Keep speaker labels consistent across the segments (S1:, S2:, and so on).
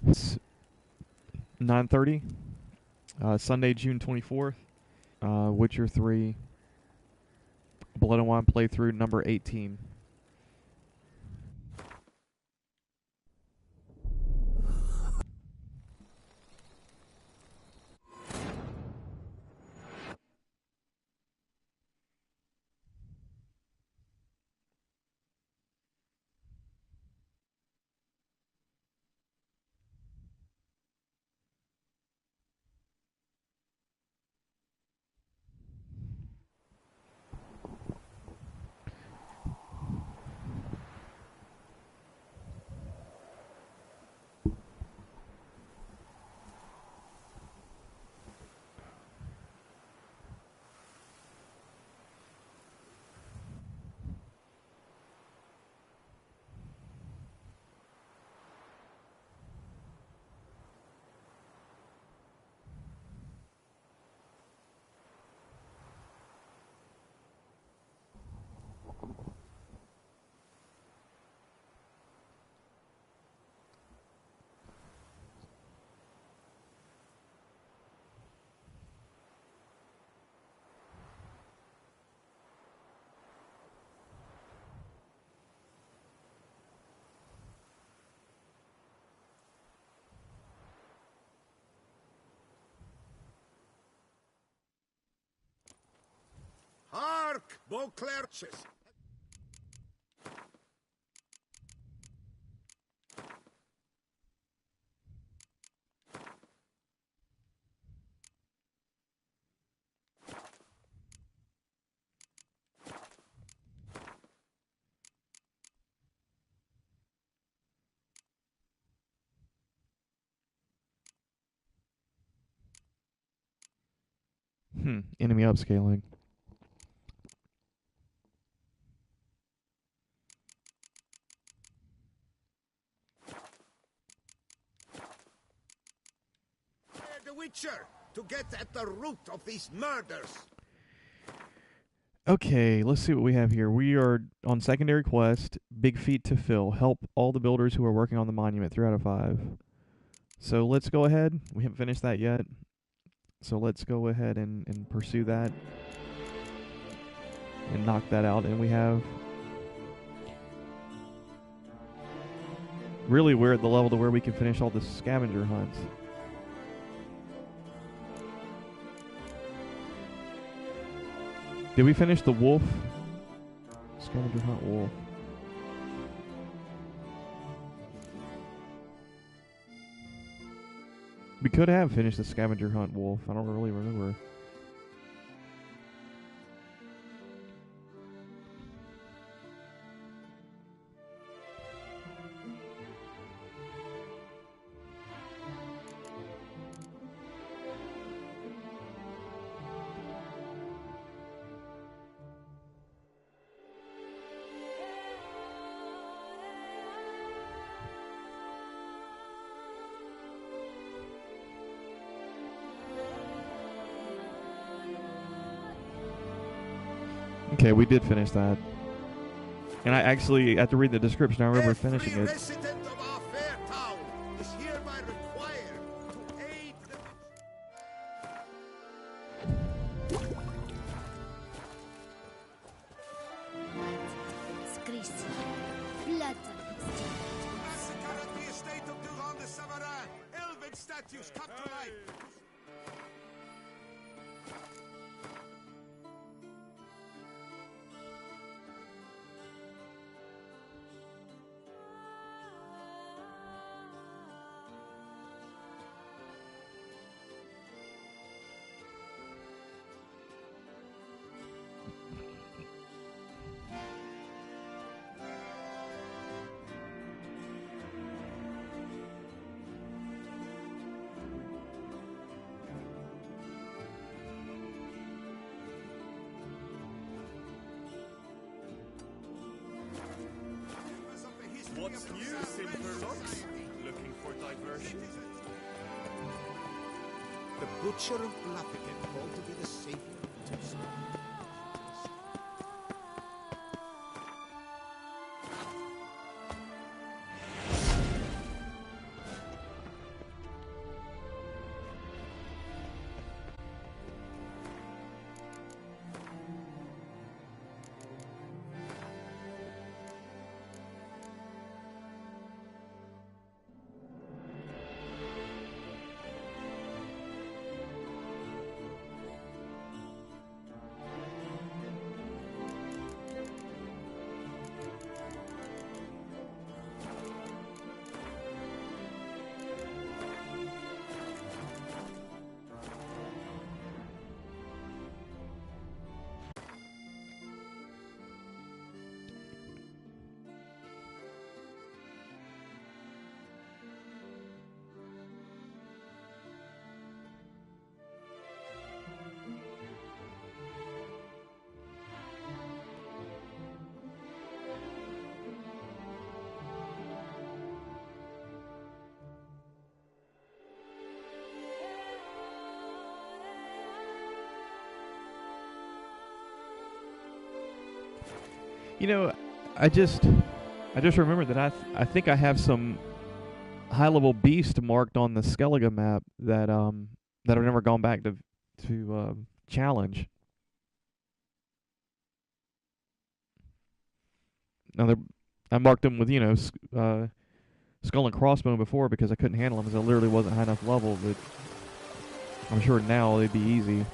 S1: It's 9:30, Sunday, June 24th. Witcher 3, Blood and Wine playthrough number 18.
S2: Hark, Beauclerches!
S1: Enemy upscaling.
S2: The Witcher, to get at the root of these murders.
S1: Okay, let's see what we have here. We are on secondary quest, big feat to fill. Help all the builders who are working on the monument, 3 out of 5. So let's go ahead. We haven't finished that yet. So let's go ahead and pursue that. And knock that out. And we have... Really, we're at the level to where we can finish all the scavenger hunts. Did we finish the wolf? Scavenger hunt wolf. We could have finished the scavenger hunt wolf. I don't really remember. Okay, we did finish that. And I actually, after reading the description, I remember finishing
S2: Every
S1: it.
S2: resident of our fair town is hereby required to aid the... Massacre at the estate of Durand de Savarin. Elven statues come to life.
S3: What's new, Simperlocks? Looking for diversion?
S2: The Butcher of Bluffican, called to be the savior of Tuscan.
S1: You know, I just remembered that I think I have some high level beast marked on the Skellige map that I've never gone back to challenge. Now I marked them with skull and crossbone before because I couldn't handle them because I literally wasn't high enough level. But I'm sure now they'd be easy.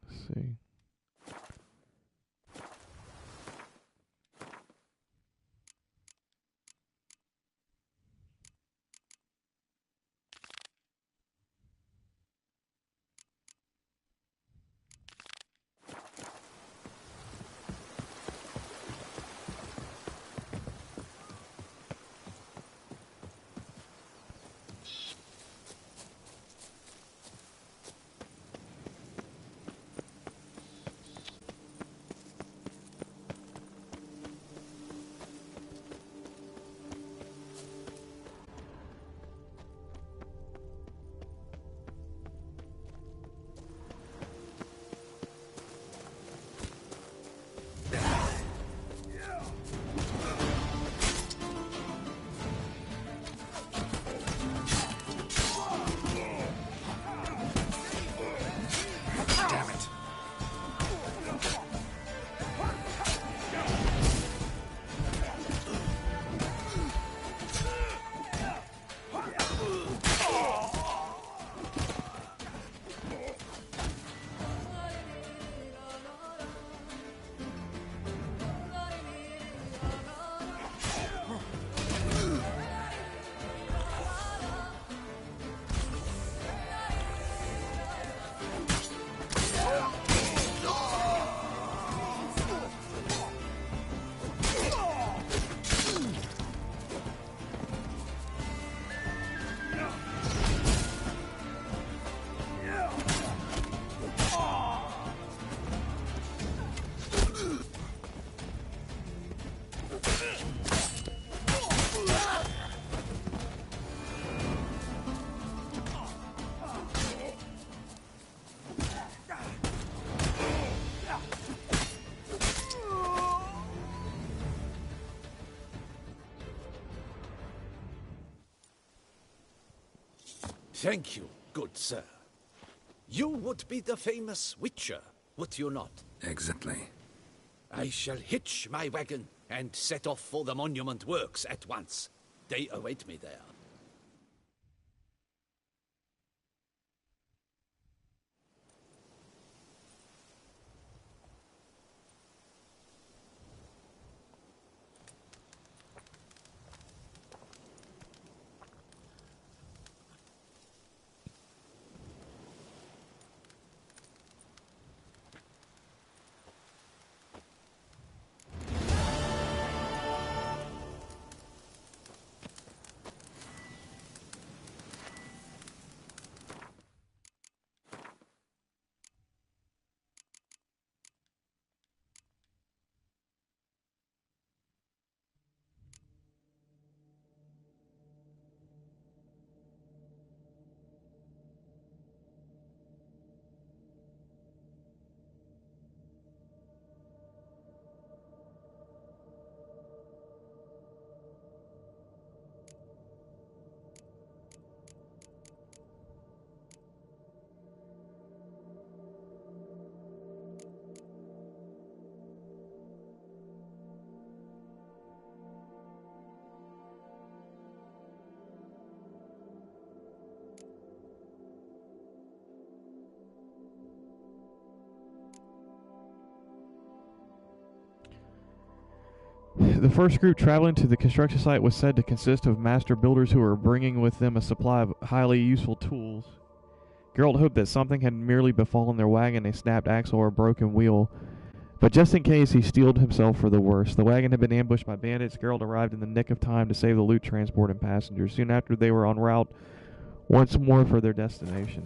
S1: Let's see.
S3: Damn it. Thank you, good sir. You would be the famous Witcher, would you not?
S4: Exactly.
S3: I shall hitch my wagon and set off for the monument works at once. They await me there.
S1: The first group traveling to the construction site was said to consist of master builders who were bringing with them a supply of highly useful tools. Geralt hoped that something had merely befallen their wagon, a snapped axle or a broken wheel. But just in case, he steeled himself for the worst. The wagon had been ambushed by bandits. Geralt arrived in the nick of time to save the loot transport and passengers. Soon after, they were en route once more for their destination.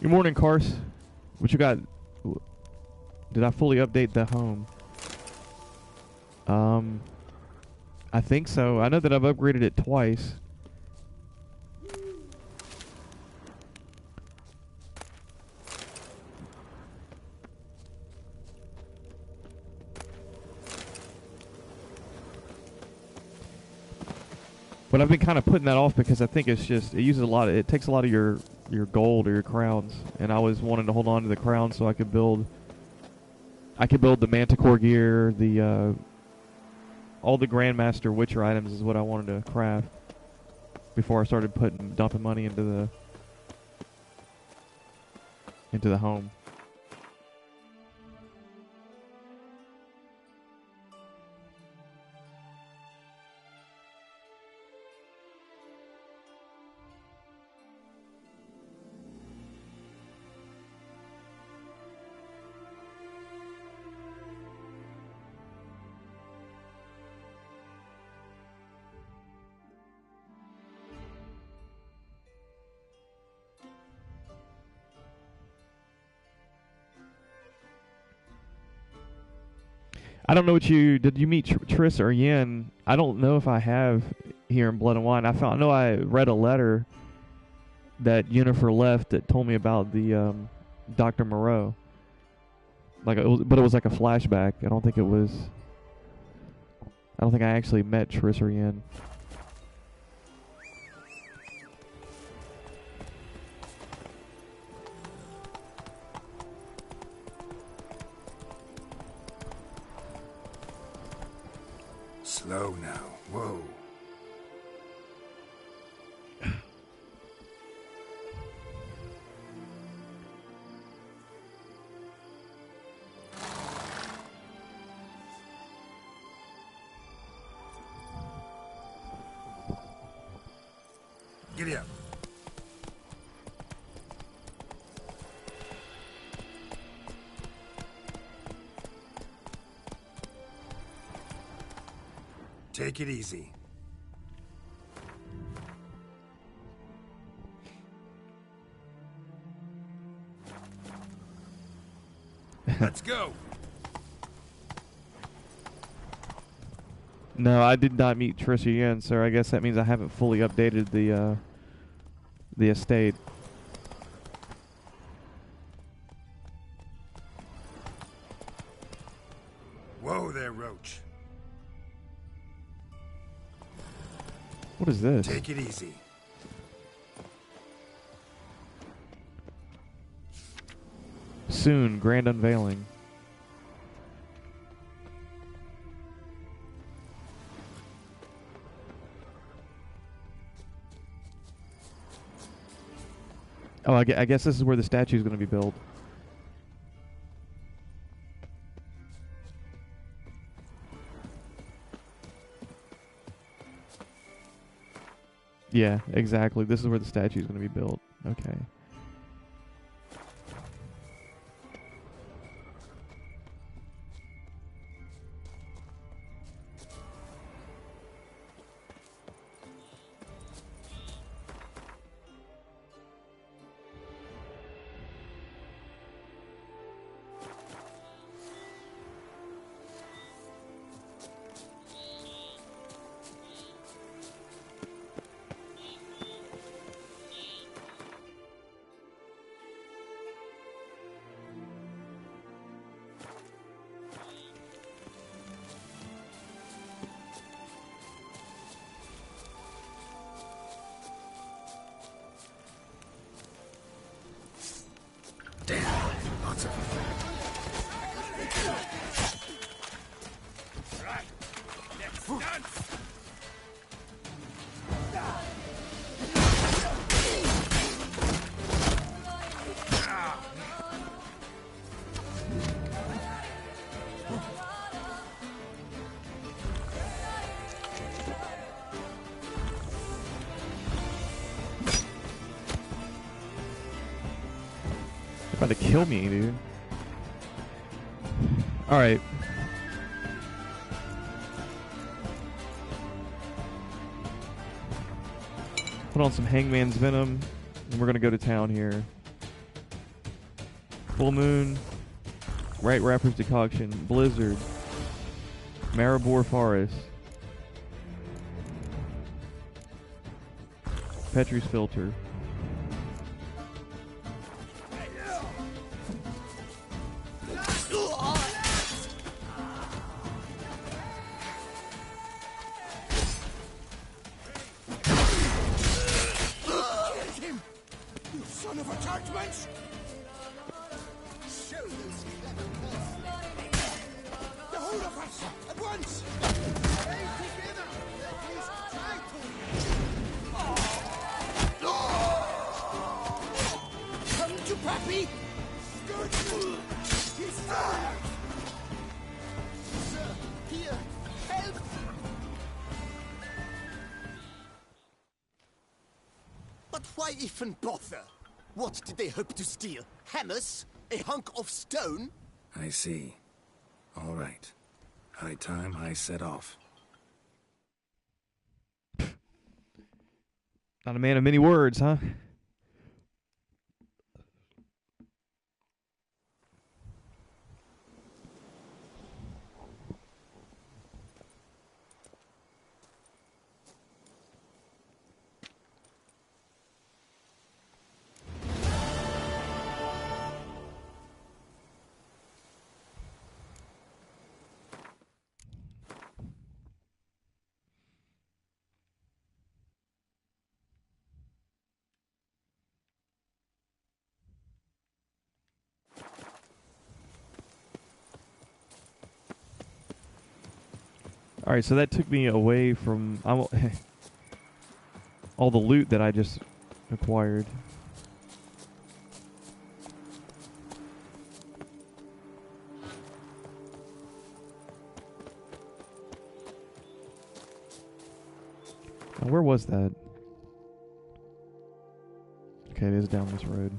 S1: Good morning, Cars. What you got? Did I fully update the home? I think so. I know that I've upgraded it twice. But I've been kind of putting that off because I think it's just, it takes a lot of your gold or your crowns, and I was wanting to hold on to the crowns so I could build the Manticore gear, the all the Grandmaster Witcher items is what I wanted to craft before I started dumping money into the home. I don't know did you meet Triss or Yen? I don't know if I have here in Blood and Wine. I know I read a letter that Yennefer left that told me about the Dr. Moreau. But it was like a flashback. I don't think I actually met Triss or Yen.
S2: Slow now. Whoa. Giddy up. Take it easy. Let's go.
S1: No, I did not meet Triss or Yen, sir. I guess that means I haven't fully updated the estate.
S2: Whoa there, Roach.
S1: What is this?
S2: Take it easy.
S1: Soon, grand unveiling. Oh, I guess this is where the statue is going to be built. Yeah, exactly. This is where the statue is going to be built. Okay.
S2: Lots of right. Let's dance.
S1: About to kill me, dude. Alright. Put on some Hangman's Venom, and we're gonna go to town here. Full Moon, Right Rapper's Decoction, Blizzard, Maribor Forest, Petrus Filter.
S2: Son of a churchman's! The whole of us, at once! Stay together! At least try to! Come to Pappy! Good! He's down! Sir, here, help! But why even bother? What did they hope to steal? Hammers? A hunk of stone?
S4: I see. All right. High time I set off.
S1: Not a man of many words, huh? All right, so that took me away from all the loot that I just acquired. Now, where was that? Okay, it is down this road.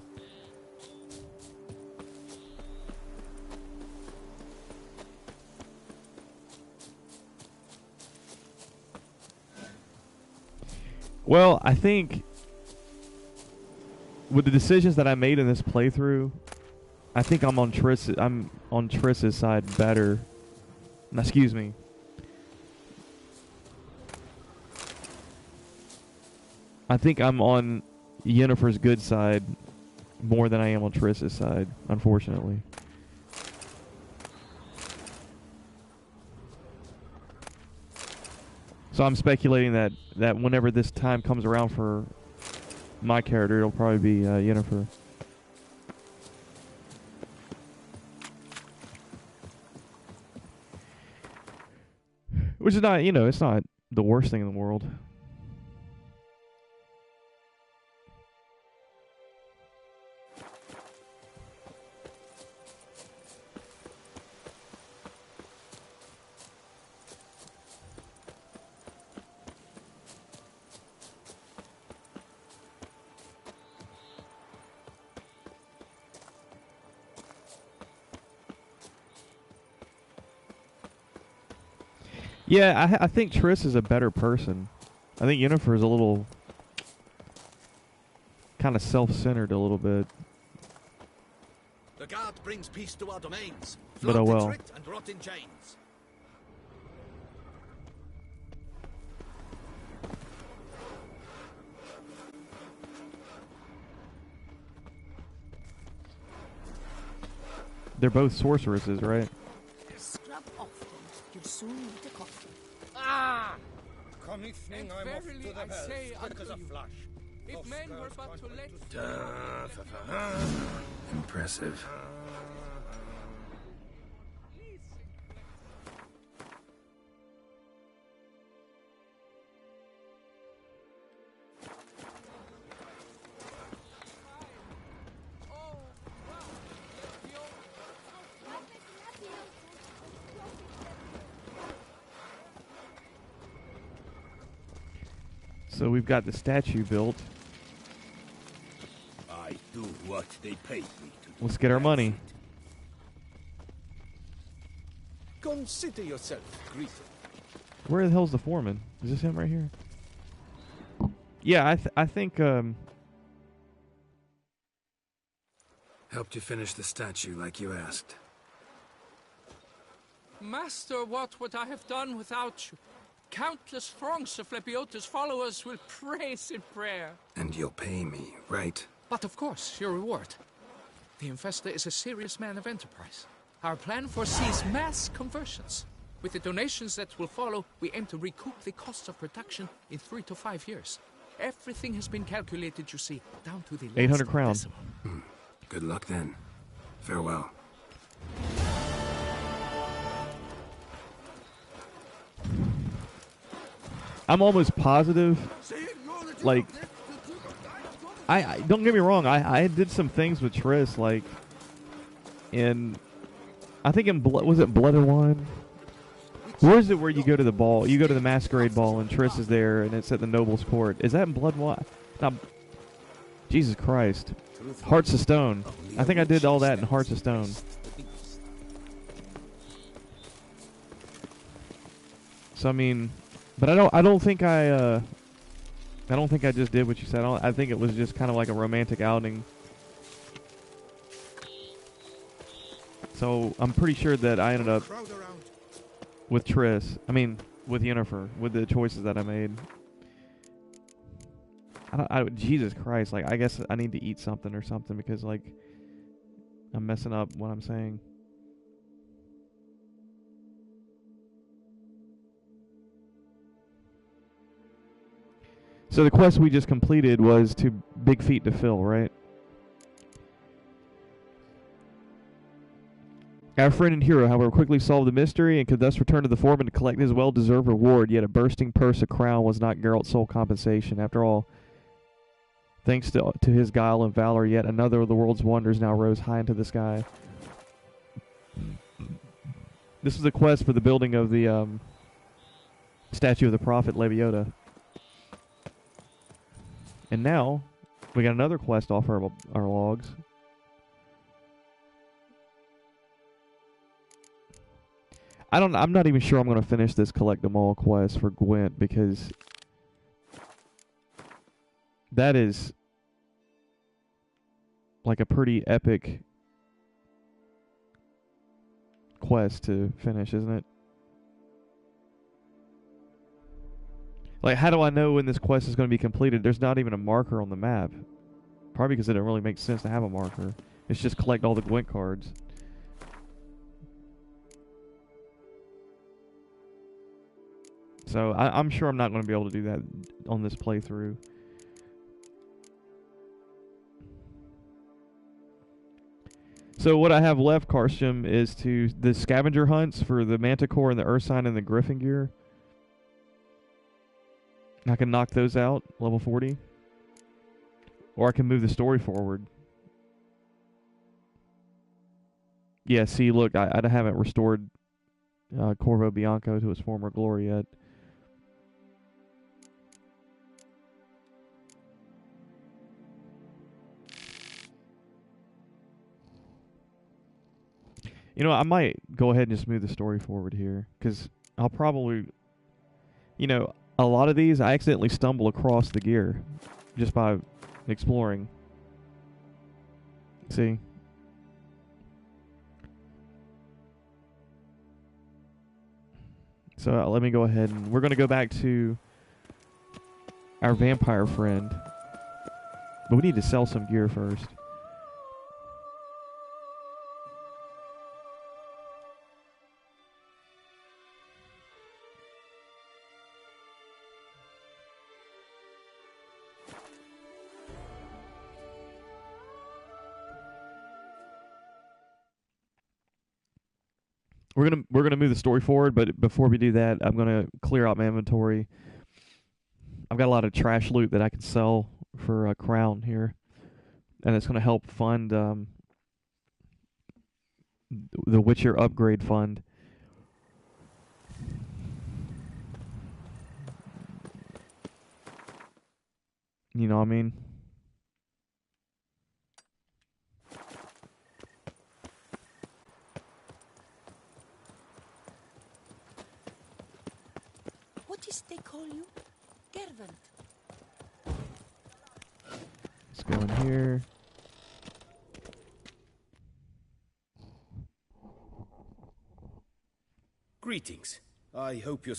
S1: Well, I think with the decisions that I made in this playthrough, I think I'm on Triss's side better. Excuse me. I think I'm on Yennefer's good side more than I am on Triss's side, unfortunately. So I'm speculating that whenever this time comes around for my character, it'll probably be Yennefer. Which is not, it's not the worst thing in the world. Yeah, I think Triss is a better person. I think Yennefer is a little kind of self-centered a little bit.
S3: The guard brings peace to our domains.
S1: But oh well.
S3: And rot in chains.
S1: They're both sorceresses, right?
S5: Scrub off them. You'll soon need a coffee.
S2: Come evening,
S6: And
S2: I'm off
S6: verily
S2: to the
S6: I
S2: bells,
S6: say
S2: quick
S6: unto
S2: as a
S6: you,
S2: flash.
S6: if
S2: Those
S6: men were
S2: girls
S6: but to
S2: can't
S6: let
S2: wait
S4: Impressive.
S1: So we've got the statue built.
S3: I do what they paid me to do.
S1: Let's get our money.
S3: Consider yourself greeted.
S1: Where the hell's the foreman? Is this him right here? Yeah, I think
S4: Helped you finish the statue like you asked.
S6: Master, what would I have done without you? Countless throngs of Lepiota's followers will praise in prayer.
S4: And you'll pay me, right?
S6: But of course, your reward. The Infesta is a serious man of enterprise. Our plan foresees mass conversions. With the donations that will follow, we aim to recoup the cost of production in 3 to 5 years. Everything has been calculated, you see, down to the
S1: 800
S6: last
S1: crowns.
S6: decimal.
S4: Good luck then. Farewell.
S1: I'm almost positive. Like, I don't get me wrong. I did some things with Triss, like I think in was it Blood and Wine? Where is it where you go to the ball? You go to the masquerade ball and Triss is there, and it's at the Noble's Court. Is that in Blood and Wine? Not. Jesus Christ. Hearts of Stone. I think I did all that in Hearts of Stone. So I mean, but I don't think I just did what you said. I think it was just kind of like a romantic outing. So I'm pretty sure that I ended up with Triss. I mean, with Yennefer, with the choices that I made. Jesus Christ, like, I guess I need to eat something or something because, like, I'm messing up what I'm saying. So the quest we just completed was to Big Feet to Fill, right? Our friend and hero, however, quickly solved the mystery and could thus return to the foreman to collect his well-deserved reward, yet a bursting purse of crown was not Geralt's sole compensation. After all, thanks to his guile and valor, yet another of the world's wonders now rose high into the sky. This was a quest for the building of the statue of the prophet Leviota. And now, we got another quest off our logs. I'm not even sure I'm going to finish this collect them all quest for Gwent because that is like a pretty epic quest to finish, isn't it? Like, how do I know when this quest is going to be completed? There's not even a marker on the map. Probably because it didn't really make sense to have a marker. It's just collect all the Gwent cards. So I'm sure I'm not going to be able to do that on this playthrough. So what I have left, Karstrom, is to the scavenger hunts for the Manticore and the Ursine and the Griffin gear. I can knock those out, level 40. Or I can move the story forward. Yeah, see, look, I haven't restored Corvo Bianco to his former glory yet. You know, I might go ahead and just move the story forward here, because I'll probably, you know, a lot of these I accidentally stumble across the gear just by exploring. See? So let me go ahead and we're going to go back to our vampire friend. But we need to sell some gear first. We're gonna move the story forward, but before we do that, I'm gonna clear out my inventory. I've got a lot of trash loot that I can sell for a crown here, and it's gonna help fund the Witcher upgrade fund. You know what I mean?
S5: What is they call you? Gervant.
S1: Let's go in here.
S7: Greetings. I hope you're...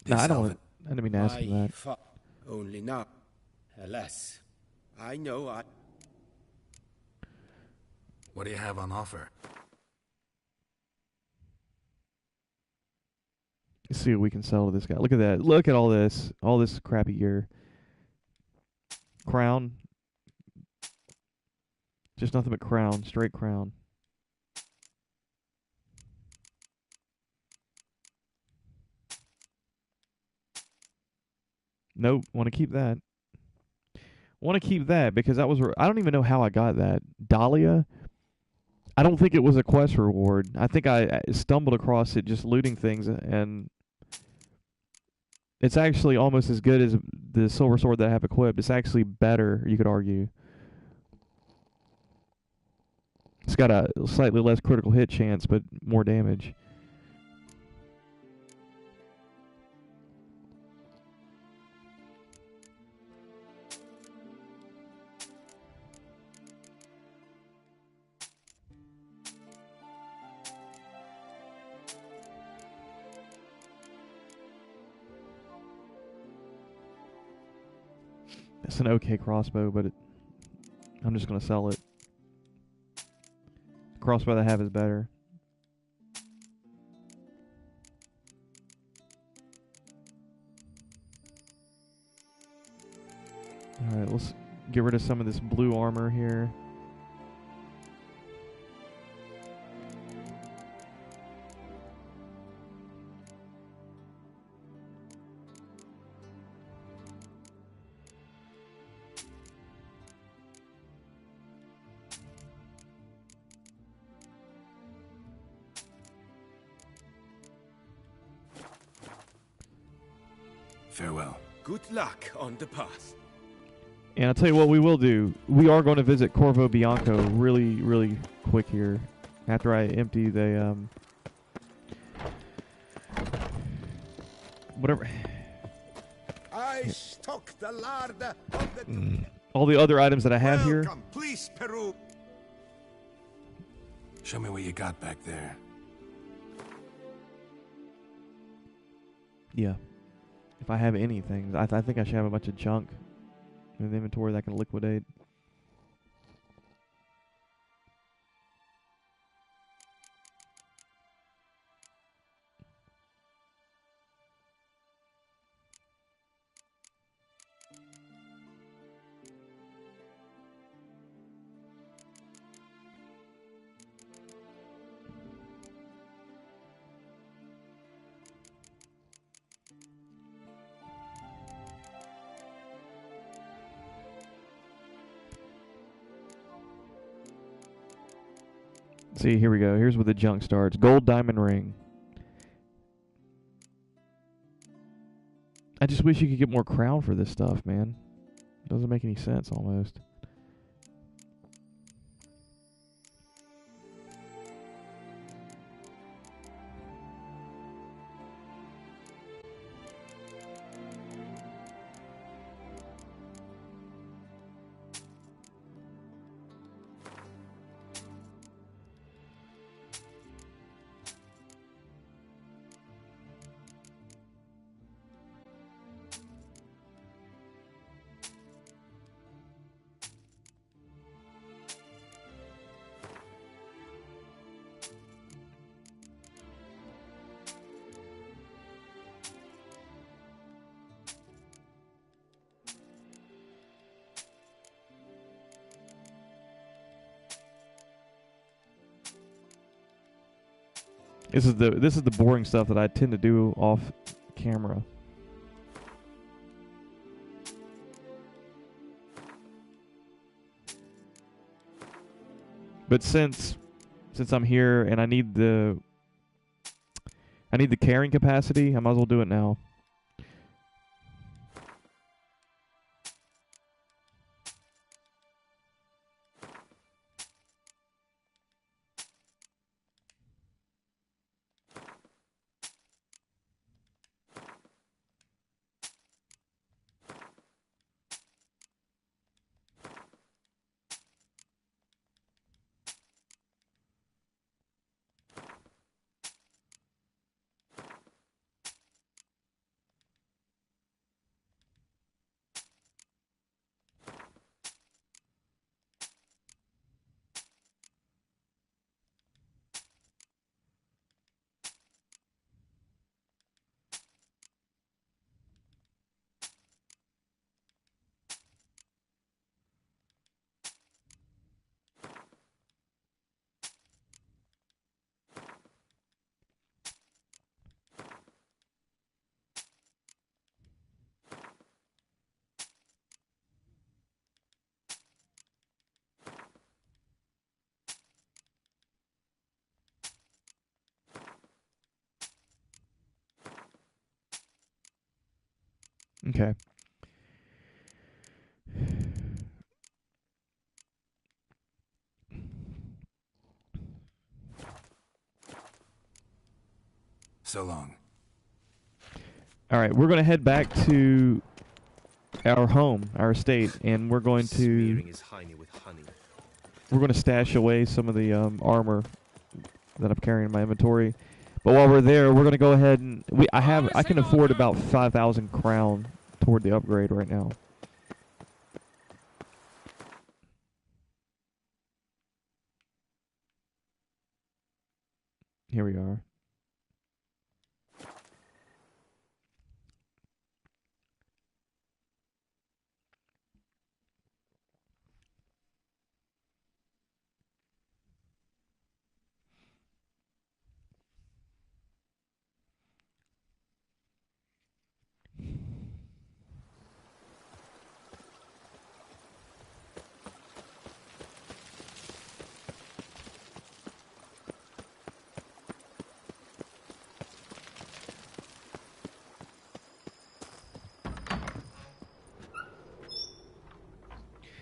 S1: No, I
S4: Salvin.
S1: didn't mean to ask him that.
S7: Only now. Alas. I know I...
S4: What do you have on offer?
S1: Let's see what we can sell to this guy. Look at that. Look at all this. All this crappy gear. Crown. Just nothing but crown. Straight crown. Nope. Want to keep that. Want to keep that because that was... I don't even know how I got that. Dahlia? I don't think it was a quest reward. I think I stumbled across it just looting things, and it's actually almost as good as the silver sword that I have equipped. It's actually better, you could argue. It's got a slightly less critical hit chance, but more damage. It's an okay crossbow, but I'm just going to sell it. The crossbow that I have is better. Alright, let's get rid of some of this blue armor here.
S4: Farewell.
S7: Good luck on the path.
S1: And I'll tell you what we will do. We are going to visit Corvo Bianco really, really quick here. After I empty the, whatever.
S2: I stock the lard of the...
S1: All the other items that I have here.
S2: Welcome, please, Peru.
S4: Show me what you got back there.
S1: Yeah. If I have anything, I think I should have a bunch of junk in the inventory that I can liquidate. See, here we go. Here's where the junk starts. Gold diamond ring. I just wish you could get more crown for this stuff, man. Doesn't make any sense almost. This is the boring stuff that I tend to do off camera. But since I'm here and I need the carrying capacity, I might as well do it now. Okay.
S4: So long.
S1: All right, we're going to head back to our home, our estate, and we're going to
S8: Smearing his hiney with honey.
S1: stash away some of the armor that I'm carrying in my inventory. But while we're there, we're going to go ahead and I can afford about 5,000 crown toward the upgrade right now. Here we are.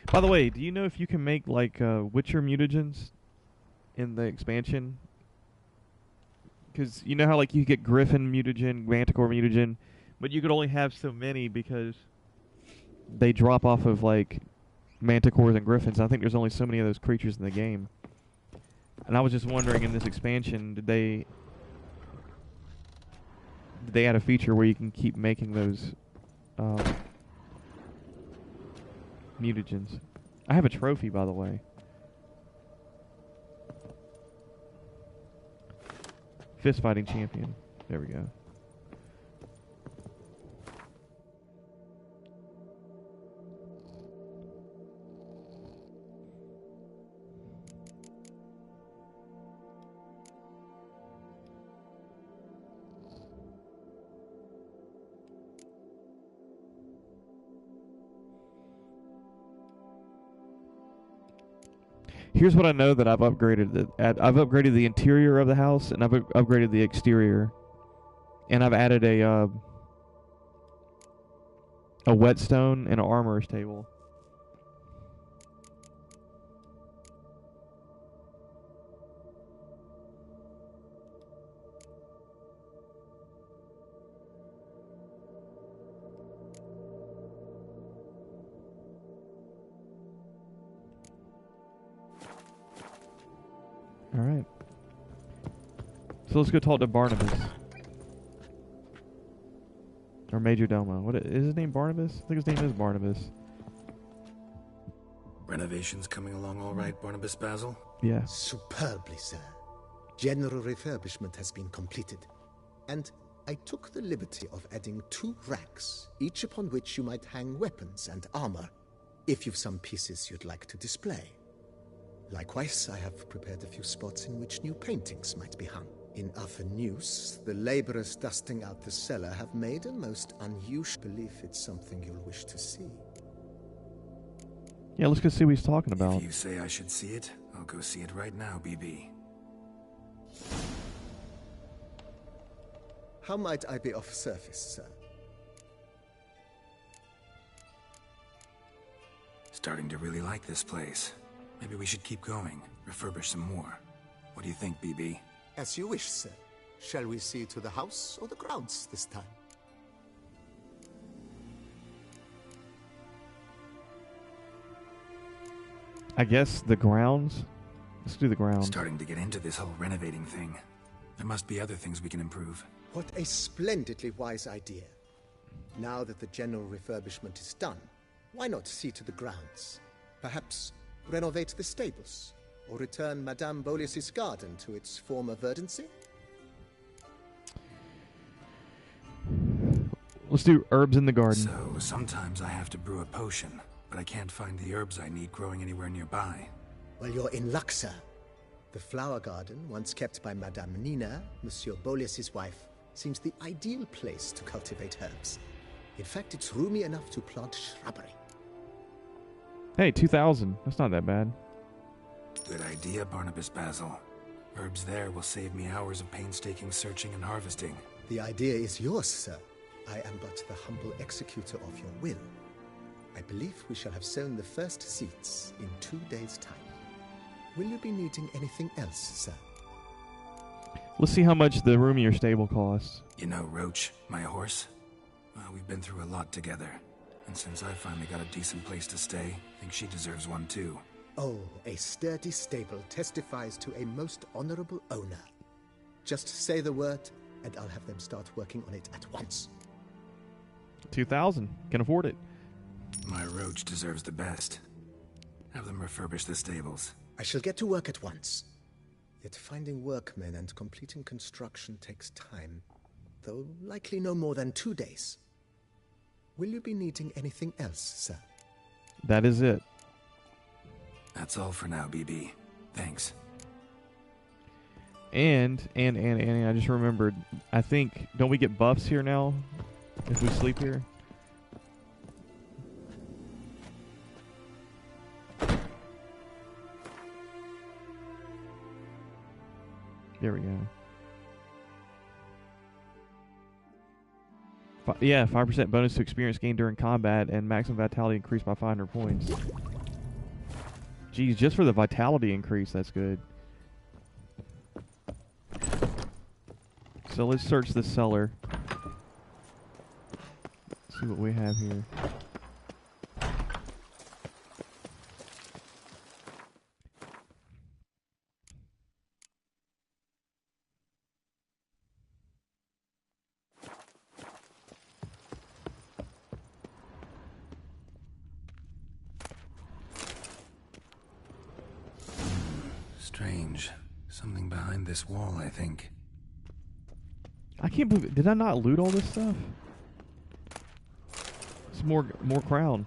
S1: By the way, do you know if you can make like Witcher mutagens in the expansion? Because you know how like you get Griffin mutagen, Manticore mutagen, but you could only have so many because they drop off of like Manticores and Griffins. I think there's only so many of those creatures in the game. And I was just wondering, in this expansion, did they add a feature where you can keep making those mutagens? I have a trophy, by the way. Fist fighting champion. There we go. Here's what I know that I've upgraded. I've upgraded the interior of the house, and I've upgraded the exterior, and I've added a whetstone and an armorer's table. All right. So let's go talk to Barnabas. Or Major Domo. What is his name? Barnabas? I think his name is Barnabas.
S4: Renovations coming along all right, Barnabas Basil?
S1: Yeah.
S2: Superbly, sir. General refurbishment has been completed. And I took the liberty of adding 2 racks, each upon which you might hang weapons and armor, if you've some pieces you'd like to display. Likewise, I have prepared a few spots in which new paintings might be hung. In other news, the laborers dusting out the cellar have made a most unusual belief it's something you'll wish to see.
S1: Yeah, let's go see what he's talking about.
S4: If you say I should see it, I'll go see it right now, BB.
S2: How might I be of service, sir?
S4: Starting to really like this place. Maybe we should keep going, refurbish some more. What do you think, BB?
S2: As you wish, sir. Shall we see to the house or the grounds this time?
S1: I guess the grounds? Let's do the grounds.
S4: Starting to get into this whole renovating thing. There must be other things we can improve.
S2: What a splendidly wise idea. Now that the general refurbishment is done, why not see to the grounds? Perhaps renovate the stables, or return Madame Boleus's garden to its former verdancy?
S1: Let's do herbs in the garden.
S4: So, sometimes I have to brew a potion, but I can't find the herbs I need growing anywhere nearby.
S2: Well, you're in luck, sir. The flower garden, once kept by Madame Nina, Monsieur Boleus's wife, seems the ideal place to cultivate herbs. In fact, it's roomy enough to plant shrubbery.
S1: Hey, 2,000. That's not that bad.
S4: Good idea, Barnabas Basil. Herbs there will save me hours of painstaking searching and harvesting.
S2: The idea is yours, sir. I am but the humble executor of your will. I believe we shall have sown the first seeds in 2 days' time. Will you be needing anything else, sir?
S1: Let's see how much the room in your stable costs.
S4: You know Roach, my horse? Well, we've been through a lot together. And since I finally got a decent place to stay, I think she deserves one too.
S2: Oh, a sturdy stable testifies to a most honorable owner. Just say the word, and I'll have them start working on it at once.
S1: 2,000. Can afford it.
S4: My Roach deserves the best. Have them refurbish the stables.
S2: I shall get to work at once. Yet finding workmen and completing construction takes time, though likely no more than 2 days. Will you be needing anything else, sir?
S1: That is it.
S4: That's all for now, BB. Thanks.
S1: And I just remembered, I think, don't we get buffs here now if we sleep here? There we go. Yeah, 5% bonus to experience gained during combat and maximum vitality increased by 500 points. Geez, just for the vitality increase, that's good. So let's search the cellar. See what we have here.
S4: Strange. Something behind this wall, I think.
S1: I can't believe it. Did I not loot all this stuff? It's more crown.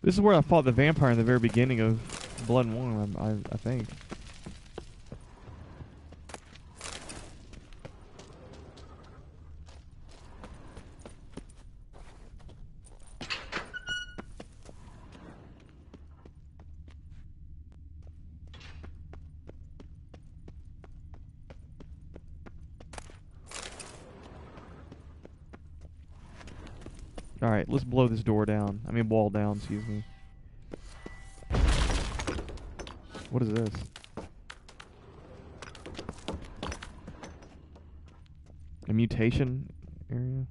S1: This is where I fought the vampire in the very beginning of Blood and Wine, I think. Alright, let's blow this door down. I mean, wall down, excuse me. What is this? A mutation area?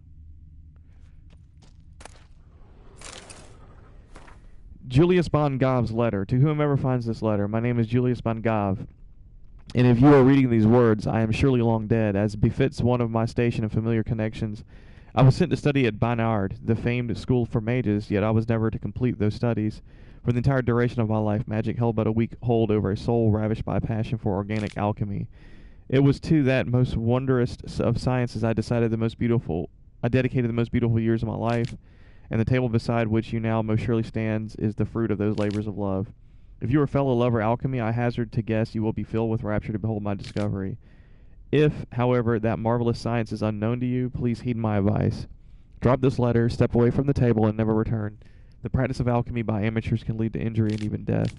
S1: Julius von Gav's letter. To whomever finds this letter, my name is Julius von Gav. And if you are reading these words, I am surely long dead, as befits one of my station and familiar connections. I was sent to study at Barnard, the famed school for mages, yet I was never to complete those studies. For the entire duration of my life, magic held but a weak hold over a soul ravished by a passion for organic alchemy. It was to that most wondrous of sciences I dedicated the most beautiful years of my life, and the table beside which you now most surely stands is the fruit of those labors of love. If you are a fellow lover of alchemy, I hazard to guess you will be filled with rapture to behold my discovery. If, however, that marvelous science is unknown to you, please heed my advice. Drop this letter, step away from the table, and never return. The practice of alchemy by amateurs can lead to injury and even death.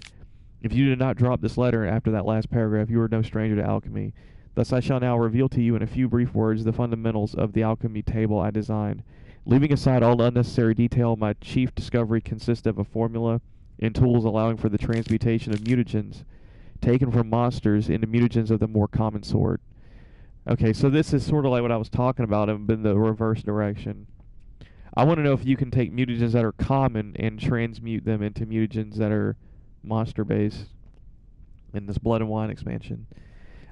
S1: If you did not drop this letter after that last paragraph, you are no stranger to alchemy. Thus I shall now reveal to you in a few brief words the fundamentals of the alchemy table I designed. Leaving aside all unnecessary detail, my chief discovery consists of a formula and tools allowing for the transmutation of mutagens taken from monsters into mutagens of the more common sort. Okay, so this is sort of like what I was talking about in the reverse direction. I want to know if you can take mutagens that are common and transmute them into mutagens that are monster-based in this Blood and Wine expansion.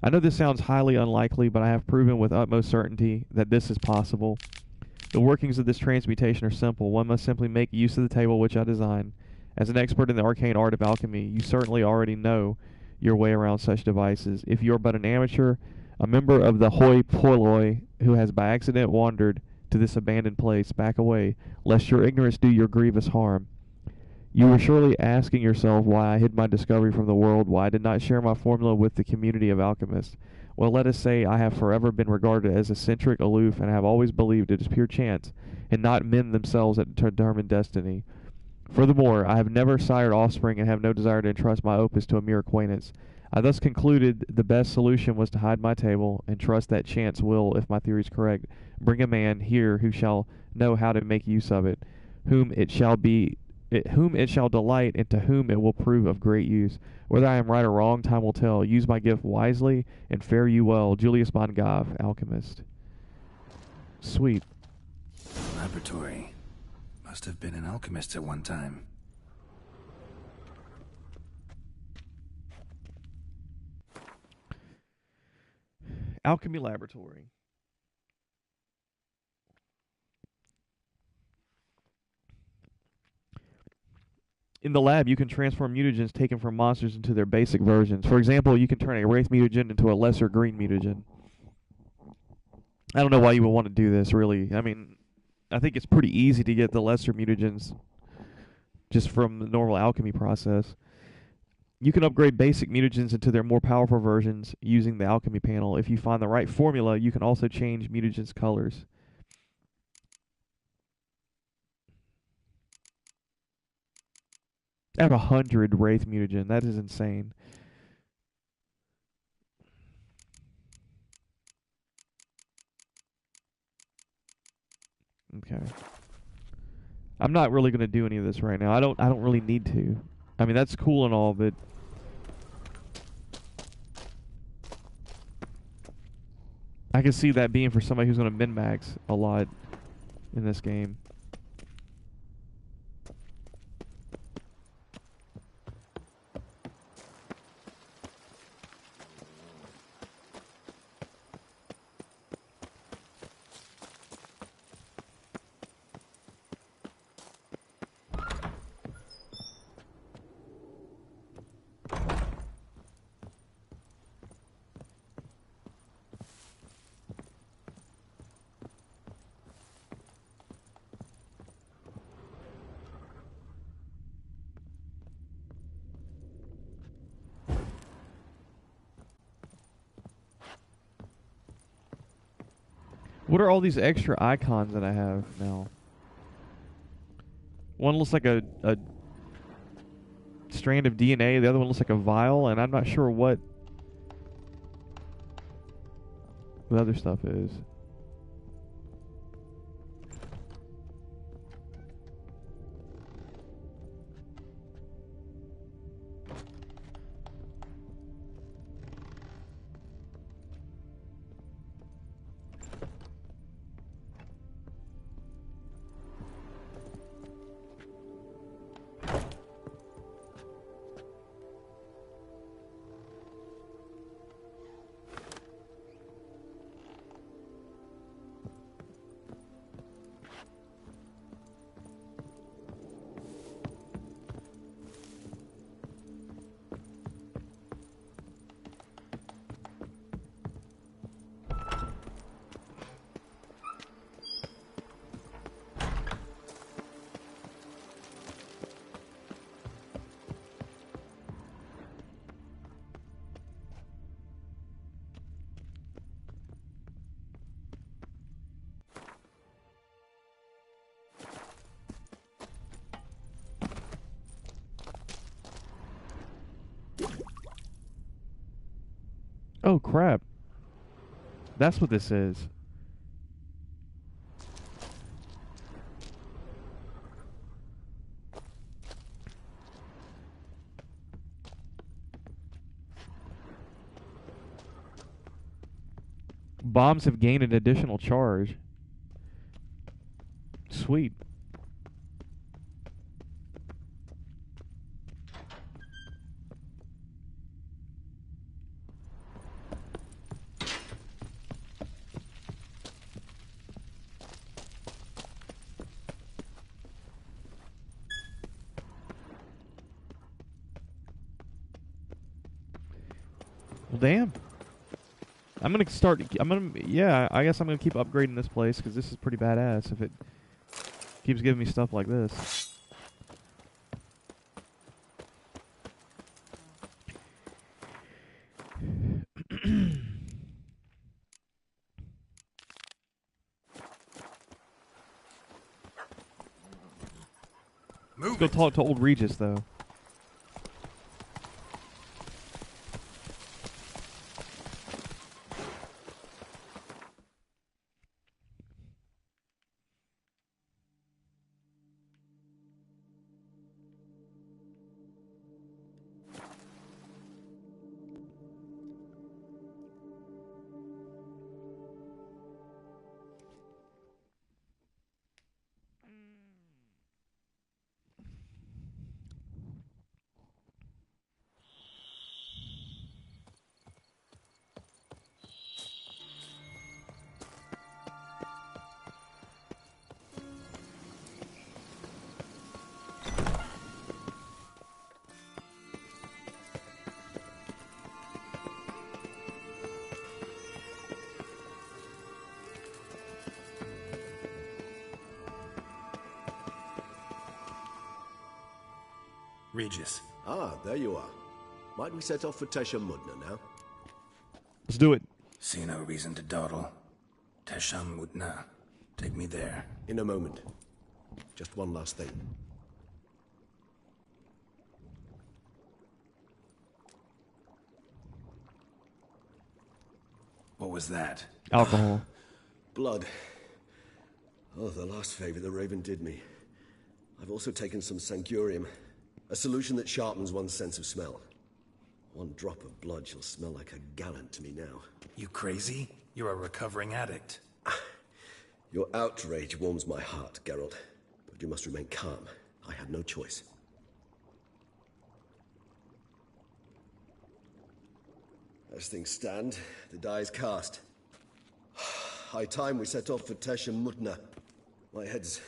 S1: I know this sounds highly unlikely, but I have proven with utmost certainty that this is possible. The workings of this transmutation are simple. One must simply make use of the table which I designed. As an expert in the arcane art of alchemy, you certainly already know your way around such devices. If you are but an amateur, a member of the hoi polloi who has by accident wandered to this abandoned place, back away, lest your ignorance do your grievous harm. You were surely asking yourself why I hid my discovery from the world, why I did not share my formula with the community of alchemists. Well, let us say I have forever been regarded as eccentric, aloof, and have always believed it is pure chance, and not men themselves that determine destiny. Furthermore, I have never sired offspring and have no desire to entrust my opus to a mere acquaintance. I thus concluded the best solution was to hide my table and trust that chance will, if my theory is correct, bring a man here who shall know how to make use of it, whom it shall delight, and to whom it will prove of great use. Whether I am right or wrong, time will tell. Use my gift wisely, and fare you well. Julius von Goff, alchemist. Sweet.
S4: Laboratory. Must have been an alchemist at one time.
S1: Alchemy laboratory. In the lab, you can transform mutagens taken from monsters into their basic versions. For example, you can turn a wraith mutagen into a lesser green mutagen. I don't know why you would want to do this, really. I mean, I think it's pretty easy to get the lesser mutagens just from the normal alchemy process. You can upgrade basic mutagens into their more powerful versions using the alchemy panel. If you find the right formula, you can also change mutagens' colors. I have 100 Wraith mutagen. That is insane. Okay. I'm not really going to do any of this right now. I don't really need to. I mean, that's cool and all, but I can see that being for somebody who's going to min-max a lot in this game. What are all these extra icons that I have now? One looks like a strand of DNA, the other one looks like a vial, and I'm not sure what the other stuff is. Oh crap. That's what this is. Bombs have gained an additional charge. Sweet. Well, damn. Yeah, I guess I'm gonna keep upgrading this place, because this is pretty badass if it keeps giving me stuff like this. Let's go talk to old Regis, though.
S4: Regis.
S9: Ah, there you are. Might we set off for Tesha Mudna now?
S1: Let's do it.
S4: See no reason to dawdle. Tesham Mutna. Take me there.
S9: In a moment. Just one last thing.
S4: What was that?
S1: Alcohol.
S9: Blood. Oh, the last favor the Raven did me. I've also taken some Sancurium. A solution that sharpens one's sense of smell. One drop of blood shall smell like a gallon to me now.
S4: You crazy? You're a recovering addict.
S9: Your outrage warms my heart, Geralt. But you must remain calm. I had no choice. As things stand, the die is cast. High time we set off for Tesha Mutna. My head's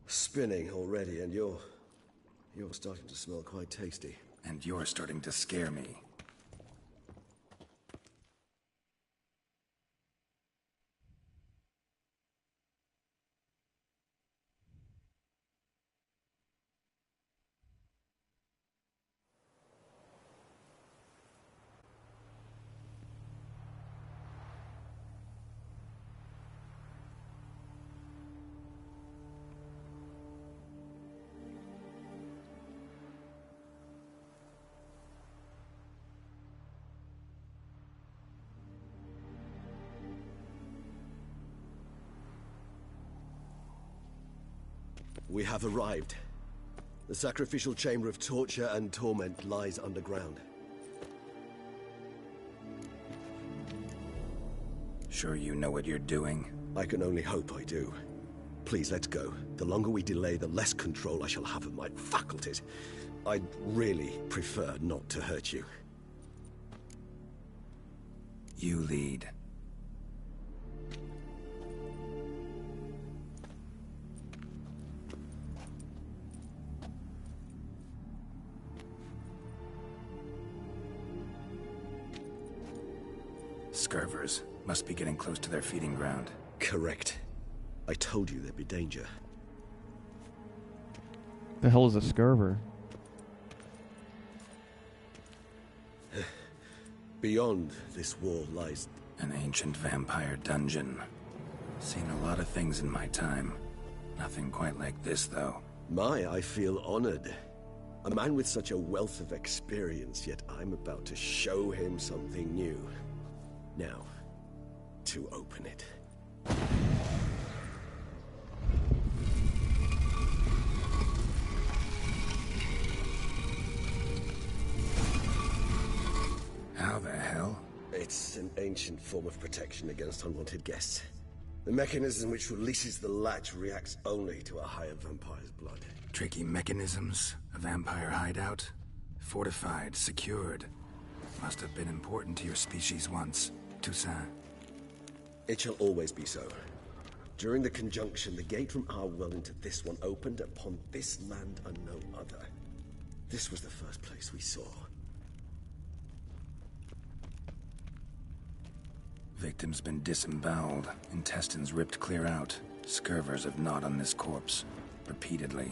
S9: spinning already, and you're starting to smell quite tasty.
S4: And you're starting to scare me.
S9: We have arrived. The sacrificial chamber of torture and torment lies underground.
S4: Sure you know what you're doing?
S9: I can only hope I do. Please, let's go. The longer we delay, the less control I shall have of my faculties. I'd really prefer not to hurt you.
S4: You lead. Scurvers must be getting close to their feeding ground.
S9: Correct. I told you there'd be danger.
S1: The hell is a scurver?
S9: Beyond this wall lies...
S4: An ancient vampire dungeon. Seen a lot of things in my time. Nothing quite like this, though.
S9: I feel honored. A man with such a wealth of experience, yet I'm about to show him something new. Now, to open it.
S4: How the hell?
S9: It's an ancient form of protection against unwanted guests. The mechanism which releases the latch reacts only to a higher vampire's blood.
S4: Tricky mechanisms, a vampire hideout, fortified, secured. Must have been important to your species once, Toussaint.
S9: It shall always be so. During the conjunction, the gate from our well into this one opened upon this land and no other. This was the first place we saw.
S4: Victim's been disemboweled, intestines ripped clear out. Scurvers have gnawed on this corpse, repeatedly.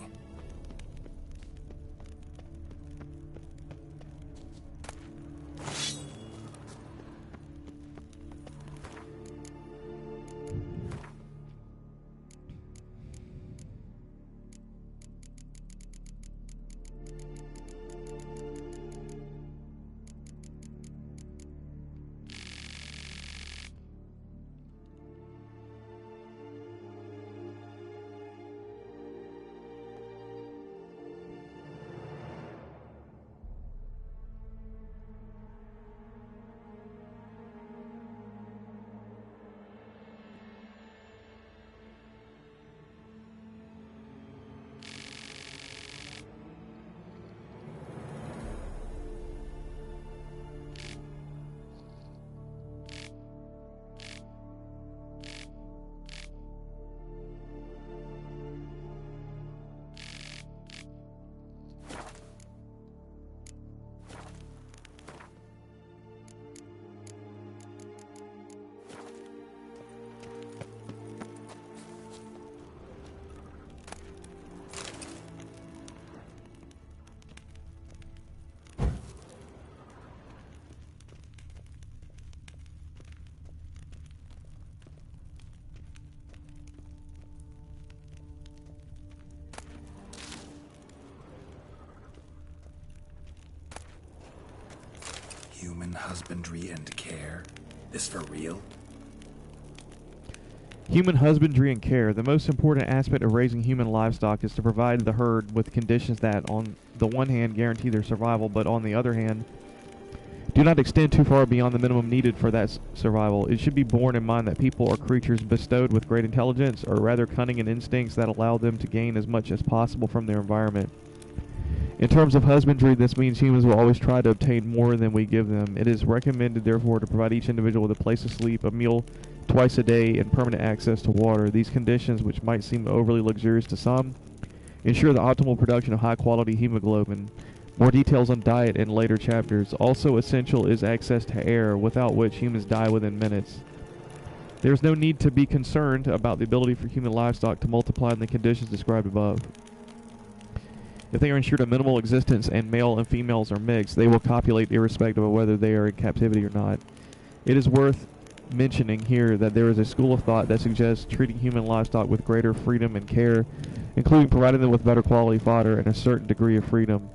S4: Human husbandry and care? This for real?
S1: Human husbandry and care. The most important aspect of raising human livestock is to provide the herd with conditions that, on the one hand, guarantee their survival, but on the other hand, do not extend too far beyond the minimum needed for that survival. It should be borne in mind that people are creatures bestowed with great intelligence, or rather cunning and instincts that allow them to gain as much as possible from their environment. In terms of husbandry, this means humans will always try to obtain more than we give them. It is recommended, therefore, to provide each individual with a place to sleep, a meal twice a day, and permanent access to water. These conditions, which might seem overly luxurious to some, ensure the optimal production of high-quality hemoglobin. More details on diet in later chapters. Also essential is access to air, without which humans die within minutes. There is no need to be concerned about the ability for human livestock to multiply in the conditions described above. If they are ensured a minimal existence and male and females are mixed, they will copulate irrespective of whether they are in captivity or not. It is worth mentioning here that there is a school of thought that suggests treating human livestock with greater freedom and care, including providing them with better quality fodder and a certain degree of freedom.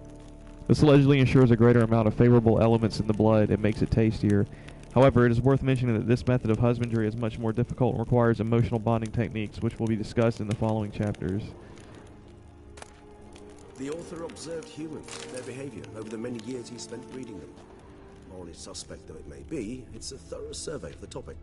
S1: This allegedly ensures a greater amount of favorable elements in the blood and makes it tastier. However, it is worth mentioning that this method of husbandry is much more difficult and requires emotional bonding techniques, which will be discussed in the following chapters.
S9: The author observed humans, their behavior, over the many years he spent reading them. Morally suspect though it may be, it's a thorough survey of the topic.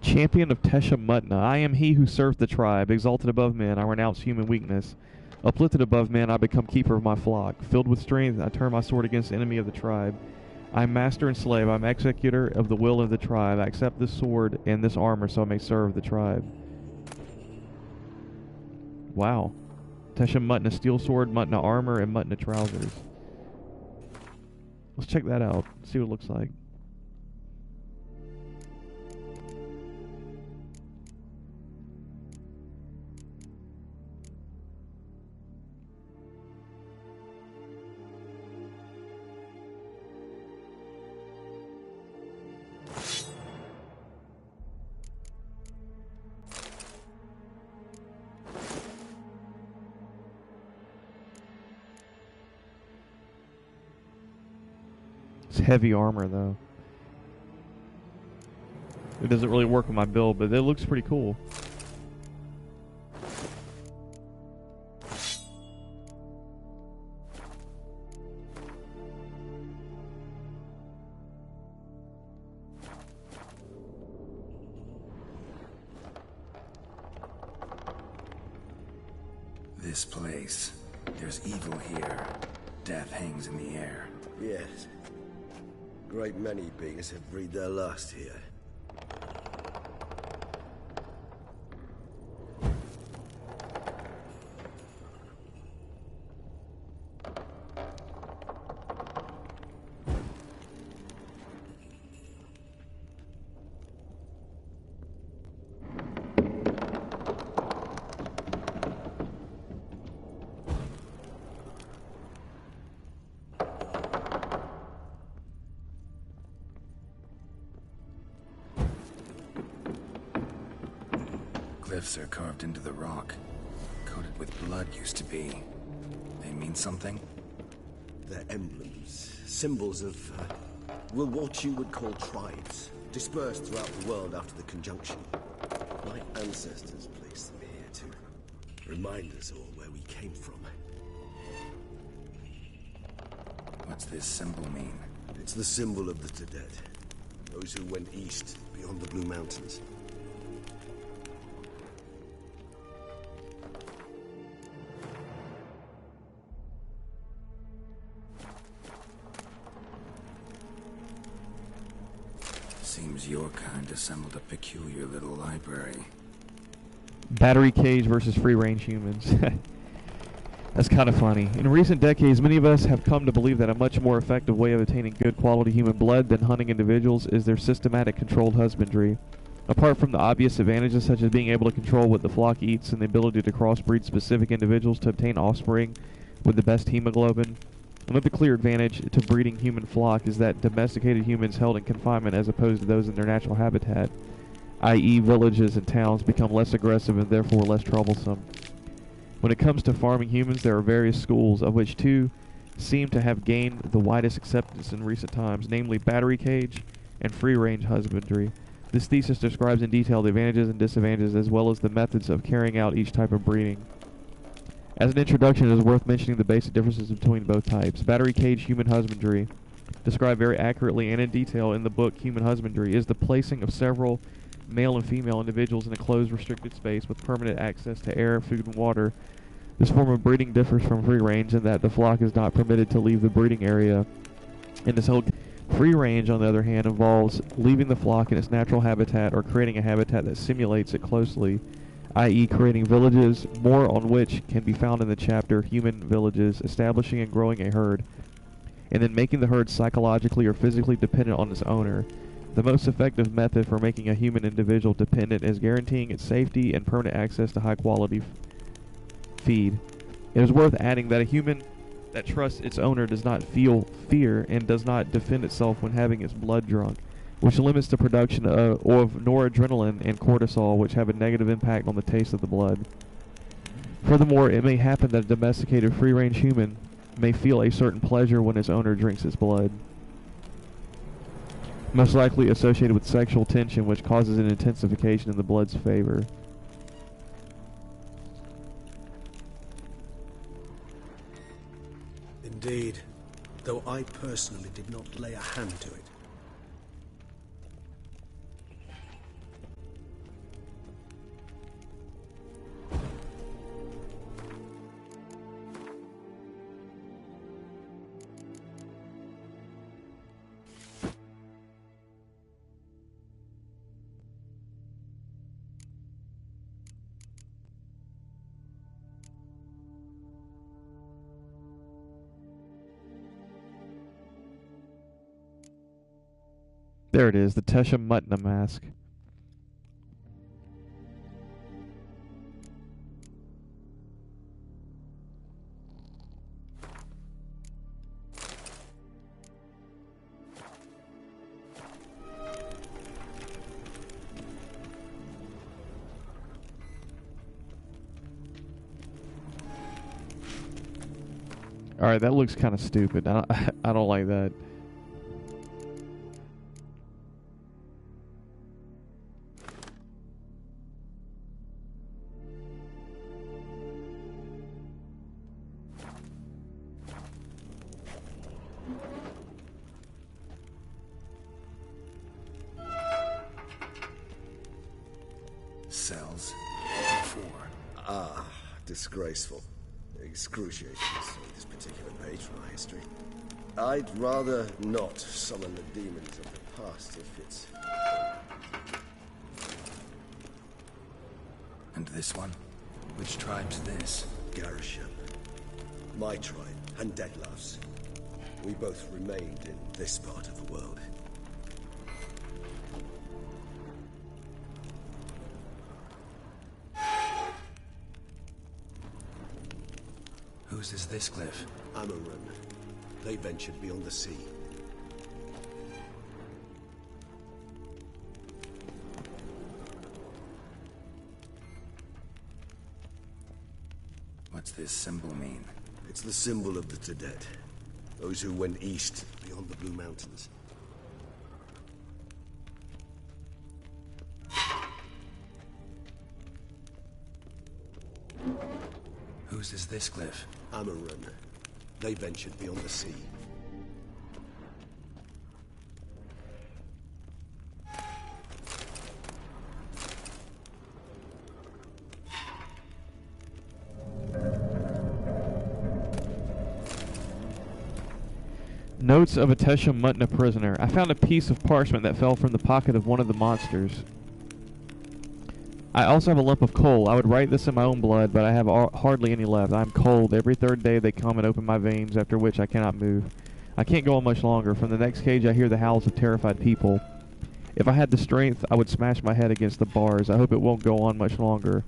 S1: Champion of Tesha Mutna. I am he who served the tribe. Exalted above men, I renounce human weakness. Uplifted above men, I become keeper of my flock. Filled with strength, I turn my sword against the enemy of the tribe. I am master and slave. I am executor of the will of the tribe. I accept this sword and this armor so I may serve the tribe. Wow. Tesha Mutna steel sword, Mutna armor, and Mutna trousers. Let's check that out. See what it looks like. It's heavy armor, though. It doesn't really work with my build, but it looks pretty cool.
S4: This place. There's evil here. Death hangs in the air.
S9: Yes. Great many beings have breathed their last here.
S4: Glyphs are carved into the rock. Coated with blood used to be. They mean something?
S9: They're emblems, symbols of, well, what you would call tribes, dispersed throughout the world after the conjunction. My ancestors placed them here to remind us all where we came from.
S4: What's this symbol mean?
S9: It's the symbol of the Tedet, those who went east beyond the Blue Mountains.
S4: Seems your kind assembled a peculiar little library.
S1: Battery cage versus free-range humans. That's kind of funny. In recent decades, many of us have come to believe that a much more effective way of obtaining good quality human blood than hunting individuals is their systematic controlled husbandry. Apart from the obvious advantages such as being able to control what the flock eats and the ability to crossbreed specific individuals to obtain offspring with the best hemoglobin, another clear advantage to breeding human flock is that domesticated humans held in confinement as opposed to those in their natural habitat, i.e. villages and towns, become less aggressive and therefore less troublesome. When it comes to farming humans, there are various schools, of which two seem to have gained the widest acceptance in recent times, namely battery cage and free-range husbandry. This thesis describes in detail the advantages and disadvantages as well as the methods of carrying out each type of breeding. As an introduction, it is worth mentioning the basic differences between both types. Battery cage human husbandry, described very accurately and in detail in the book Human Husbandry, is the placing of several male and female individuals in a closed, restricted space with permanent access to air, food, and water. This form of breeding differs from free range in that the flock is not permitted to leave the breeding area. In this whole free range, on the other hand, involves leaving the flock in its natural habitat or creating a habitat that simulates it closely, i.e. creating villages, more on which can be found in the chapter Human Villages, establishing and growing a herd, and then making the herd psychologically or physically dependent on its owner. The most effective method for making a human individual dependent is guaranteeing its safety and permanent access to high-quality feed. It is worth adding that a human that trusts its owner does not feel fear and does not defend itself when having its blood drunk, which limits the production of noradrenaline and cortisol, which have a negative impact on the taste of the blood. Furthermore, it may happen that a domesticated free-range human may feel a certain pleasure when its owner drinks its blood, most likely associated with sexual tension, which causes an intensification in the blood's favor.
S10: Indeed, though I personally did not lay a hand to it.
S1: There it is, the Tesha Mutna mask. Alright, that looks kind of stupid. I don't like that.
S4: Cells 4.
S9: Ah, disgraceful. Excruciating to see this particular page from our history. I'd rather not summon the demons of the past if it's...
S4: And this one? Which tribe's this?
S9: Garisham. My tribe, and Deadlough's. We both remained in this part of the world.
S4: Whose is this cliff?
S10: Amarun. They ventured beyond the sea.
S4: What's this symbol mean?
S9: It's the symbol of the Tedet. Those who went east beyond the Blue Mountains.
S4: Whose is this cliff?
S10: Amarun. They ventured beyond the sea.
S1: Notes of a Tesha Mutna prisoner. I found a piece of parchment that fell from the pocket of one of the monsters. I also have a lump of coal. I would write this in my own blood, but I have hardly any left. I am cold. Every third day they come and open my veins, after which I cannot move. I can't go on much longer. From the next cage I hear the howls of terrified people. If I had the strength, I would smash my head against the bars. I hope it won't go on much longer.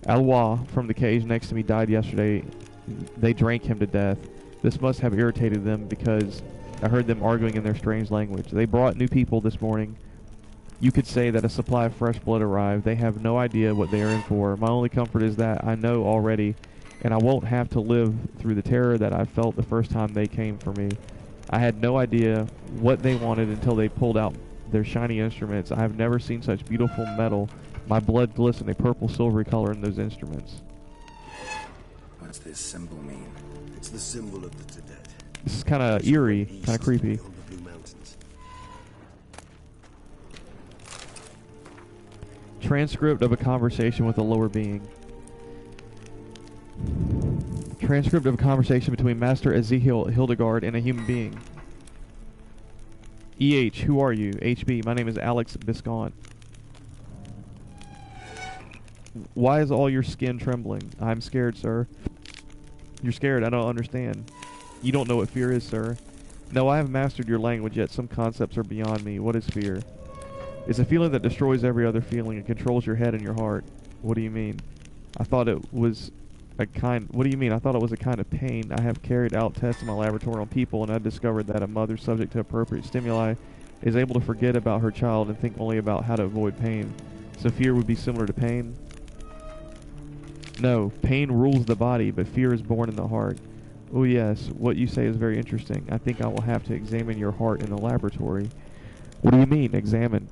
S1: Alois from the cage next to me died yesterday. They drank him to death. This must have irritated them because I heard them arguing in their strange language. They brought new people this morning. You could say that a supply of fresh blood arrived. They have no idea what they are in for. My only comfort is that I know already, and I won't have to live through the terror that I felt the first time they came for me. I had no idea what they wanted until they pulled out their shiny instruments. I have never seen such beautiful metal. My blood glistened a purple silvery color in those instruments.
S4: What's this symbol mean?
S9: It's the symbol of the Tedet.
S1: This is kind of eerie, kind of creepy.
S9: Beyond the Blue Mountains.
S1: Transcript of a conversation with a lower being. Transcript of a conversation between Master Ezekiel Hildegard and a human being. EH, who are you? HB, my name is Alex Viscount. Why is all your skin trembling? I'm scared, sir. You're scared, I don't understand. You don't know what fear is, sir. No, I haven't mastered your language yet. Some concepts are beyond me. What is fear? It's a feeling that destroys every other feeling and controls your head and your heart. What do you mean? I thought it was a kind... What do you mean? I thought it was a kind of pain. I have carried out tests in my laboratory on people, and I discovered that a mother subject to appropriate stimuli is able to forget about her child and think only about how to avoid pain. So fear would be similar to pain? No, pain rules the body, but fear is born in the heart. Oh yes, what you say is very interesting. I think I will have to examine your heart in the laboratory. What do you mean, examine?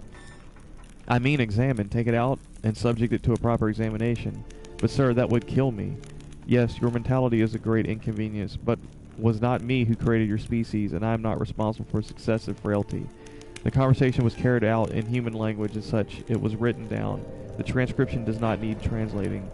S1: I mean examine. Take it out and subject it to a proper examination. But sir, that would kill me. Yes, your mentality is a great inconvenience, but was not me who created your species, and I am not responsible for its excessive frailty. The conversation was carried out in human language as such. It was written down. The transcription does not need translating.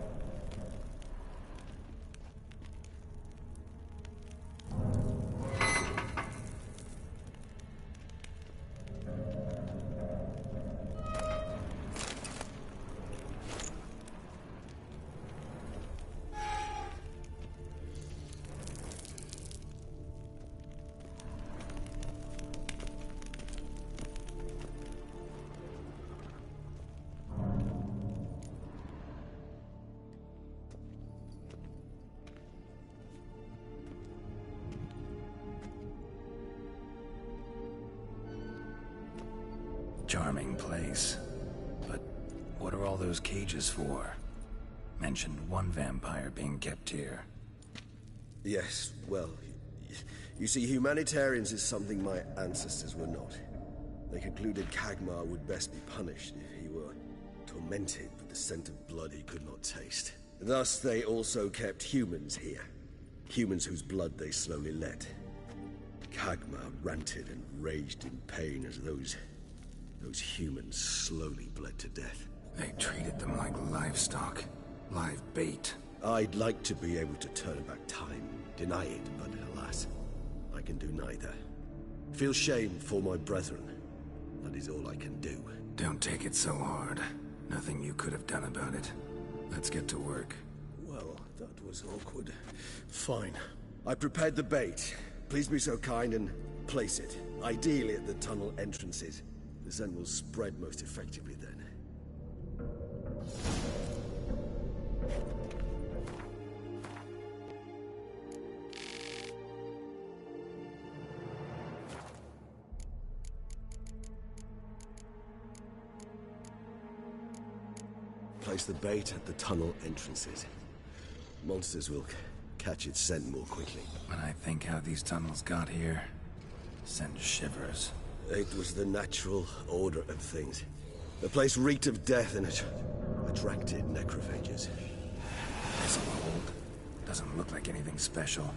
S4: Charming place. But what are all those cages for? Mentioned one vampire being kept here.
S9: Yes, well, you see, humanitarians is something my ancestors were not. They concluded Kagmar would best be punished if he were tormented with the scent of blood he could not taste. Thus, they also kept humans here. Humans whose blood they slowly let. Kagmar ranted and raged in pain as those humans slowly bled to death.
S4: They treated them like livestock. Live bait.
S9: I'd like to be able to turn back time, deny it, but alas, I can do neither. Feel shame for my brethren. That is all I can do.
S4: Don't take it so hard. Nothing you could have done about it. Let's get to work.
S9: Well, that was awkward. Fine. I prepared the bait. Please be so kind and place it, ideally at the tunnel entrances. The scent will spread most effectively then. Place the bait at the tunnel entrances. Monsters will catch its scent more quickly.
S4: When I think how these tunnels got here, send shivers.
S9: It was the natural order of things. The place reeked of death and it attracted necrophages.
S4: This'll hold. Doesn't look like anything special.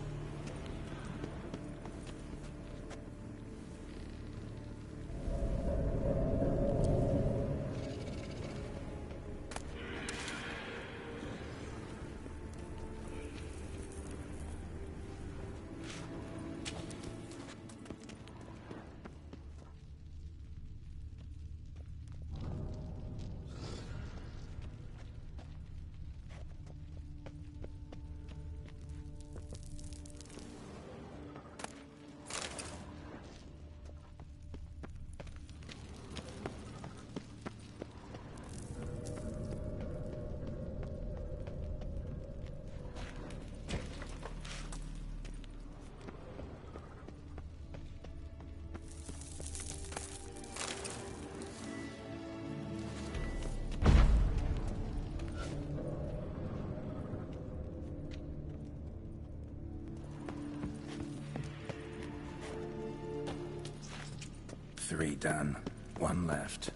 S4: 3 done. 1 left.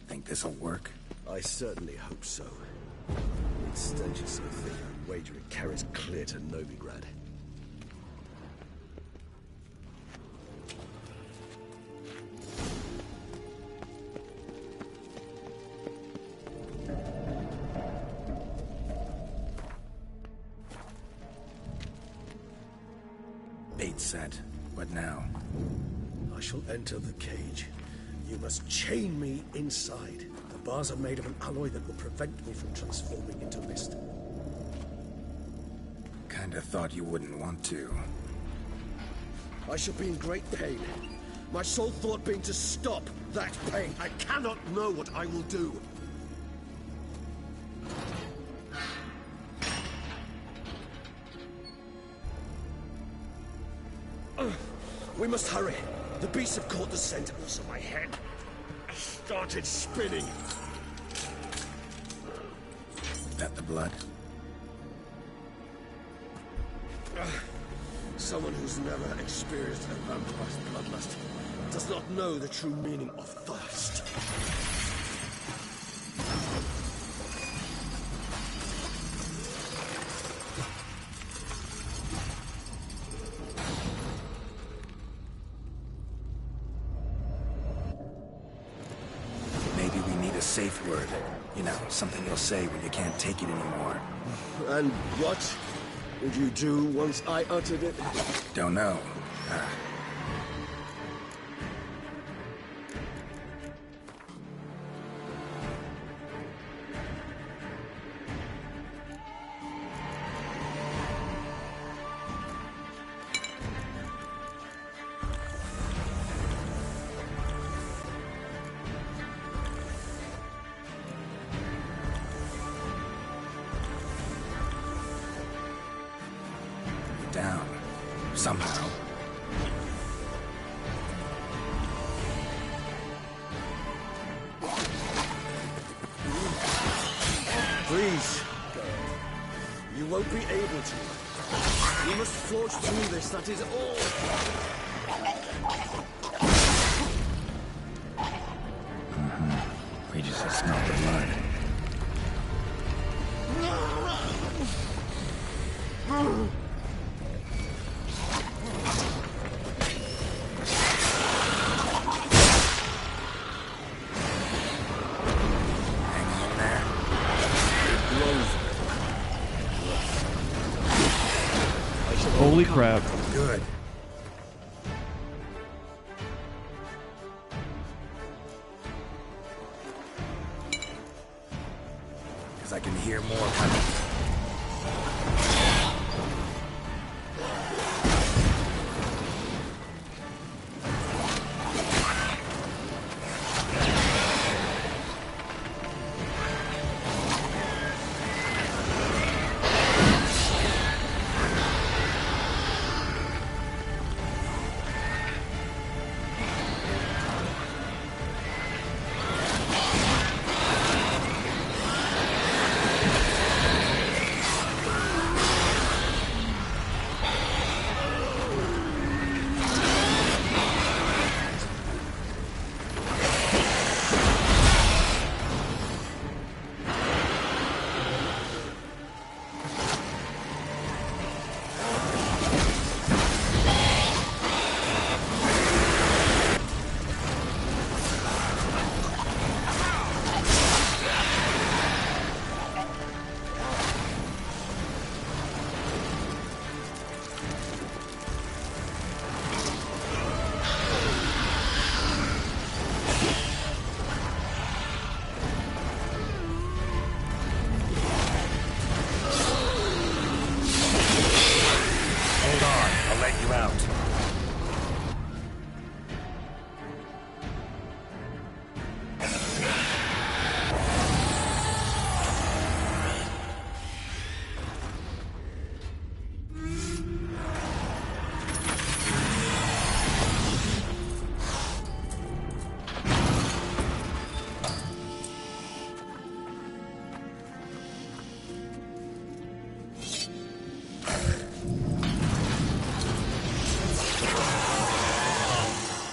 S4: Think this'll work?
S9: I certainly hope so. It's stench is so thick, I'd wager it carries clear to Novigrad.
S4: Bait set. What now?
S10: I shall enter the cage. You must chain me inside. The bars are made of an alloy that will prevent me from transforming into mist.
S4: Kinda thought you wouldn't want to.
S9: I shall be in great pain. My sole thought being to stop that pain.
S10: I cannot know what I will do.
S9: We must hurry. The beasts have caught the scent. Also, my head started spinning.
S4: That the blood?
S9: Someone who's never experienced a vampire's bloodlust does not know the true meaning of thirst.
S4: Maybe we need a safe word. You know, something you'll say when you can't take it anymore.
S9: And what would you do once I uttered it?
S4: Don't know. Down. Somehow.
S9: Please. You won't be able to. You must forge through this, that is all.
S4: We just smell the blood.
S1: Holy crap.
S4: Good. Because I can hear more coming.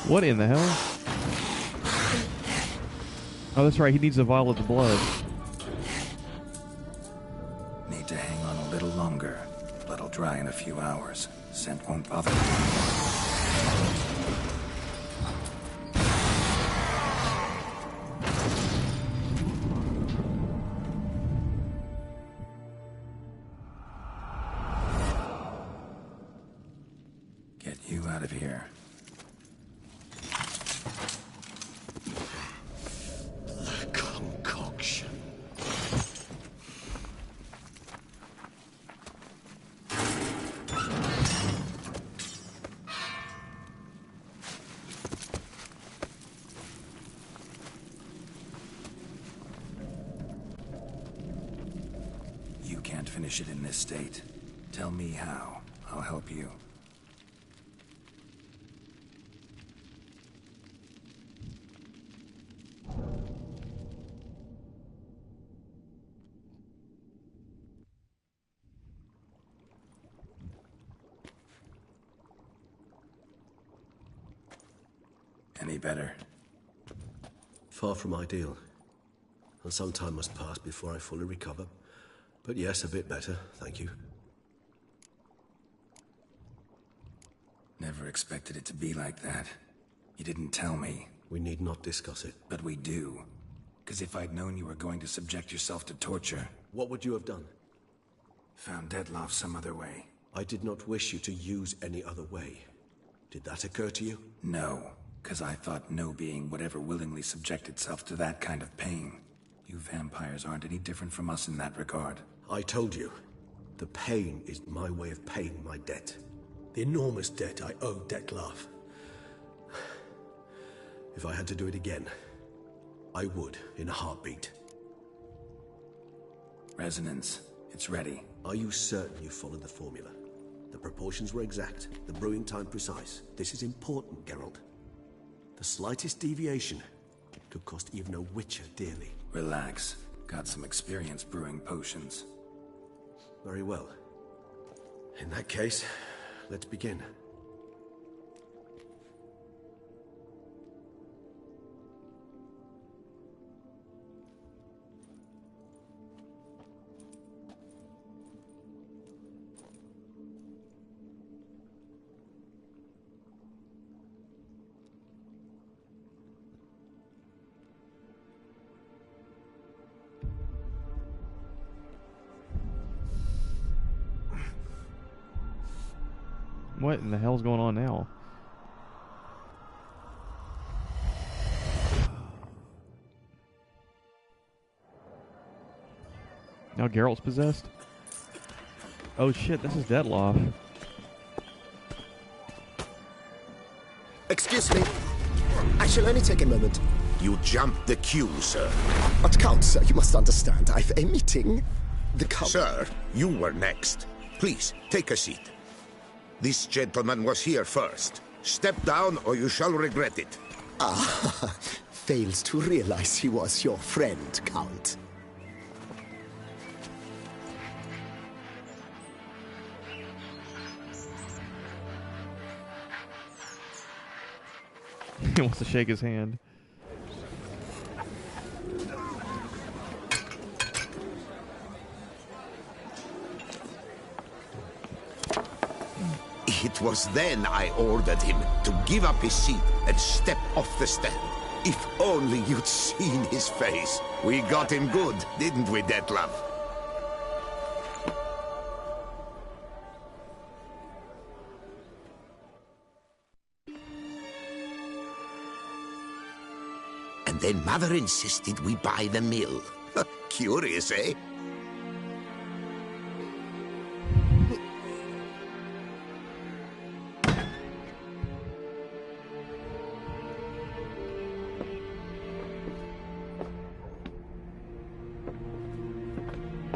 S1: What in the hell? Oh, that's right. He needs a vial of the blood.
S4: Need to hang on a little longer. Blood'll dry in a few hours. Scent won't bother me. Get you out of here.
S10: The concoction.
S4: You can't finish it in this state. Tell me how. I'll help you. Any better?
S10: Far from ideal. And some time must pass before I fully recover. But yes, a bit better, thank you.
S4: Never expected it to be like that. You didn't tell me.
S10: We need not discuss it.
S4: But we do. Because if I'd known you were going to subject yourself to torture...
S10: What would you have done?
S4: Found Dettlaff some other way.
S10: I did not wish you to use any other way. Did that occur to you?
S4: No, because I thought no being would ever willingly subject itself to that kind of pain. You vampires aren't any different from us in that regard.
S10: I told you, the pain is my way of paying my debt. The enormous debt I owe Dettlaff. If I had to do it again, I would, in a heartbeat.
S4: Resonance. It's ready.
S10: Are you certain you followed the formula? The proportions were exact, the brewing time precise. This is important, Geralt. The slightest deviation could cost even a witcher dearly.
S4: Relax. Got some experience brewing potions.
S10: Very well. In that case, let's begin.
S1: What in the hell's going on now? Now Geralt's possessed? Oh shit, this is Dettlaff.
S2: Excuse me. I shall only take a moment.
S11: You jumped the queue, sir.
S2: But Count, sir, you must understand, I've a meeting. The Count...
S11: Sir, you were next. Please, take a seat. This gentleman was here first. Step down or you shall regret it.
S2: Ah, fails to realize he was your friend, Count.
S1: He wants to shake his hand.
S11: It was then I ordered him to give up his seat and step off the stand. If only you'd seen his face. We got him good, didn't we, Dettlaff? And then Mother insisted we buy the mill. Curious, eh?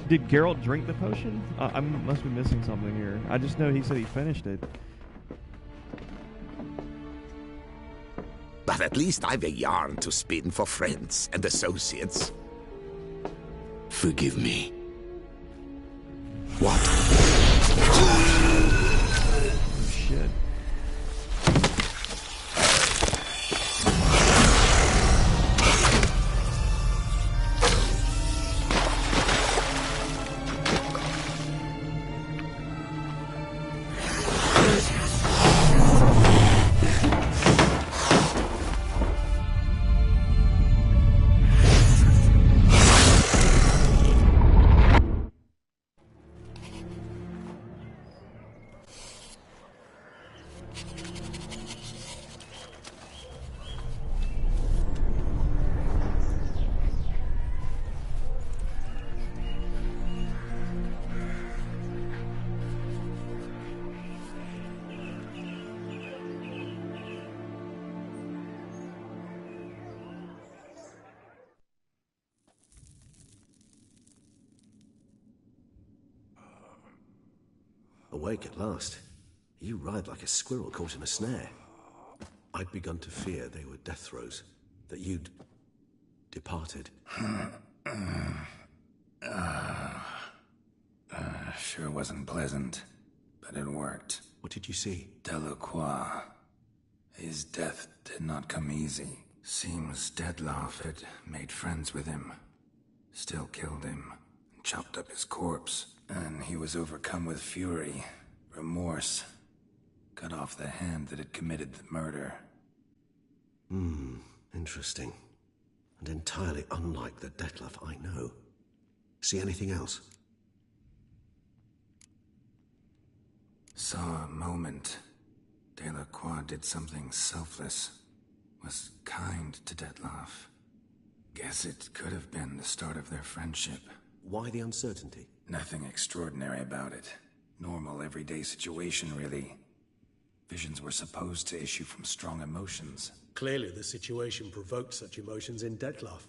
S1: Did Geralt drink the potion? I must be missing something here. I just know he said he finished it.
S11: But at least I've a yarn to spin for friends and associates. Forgive me. What?
S1: Oh, shit.
S10: awake at last. You writhe like a squirrel caught in a snare. I'd begun to fear they were death throes, that you'd departed.
S4: Sure wasn't pleasant, but it worked.
S10: What did you see?
S4: Delacroix. His death did not come easy. Seems Dettlaff had made friends with him. Still killed him. Chopped up his corpse. And he was overcome with fury, remorse. Cut off the hand that had committed the murder.
S10: Interesting. And entirely unlike the Dettlaff I know. See anything else?
S4: Saw a moment. Delacroix did something selfless. Was kind to Dettlaff. Guess it could have been the start of their friendship.
S10: Why the uncertainty?
S4: Nothing extraordinary about it. Normal, everyday situation, really. Visions were supposed to issue from strong emotions.
S12: Clearly the situation provoked such emotions in Dettlaff.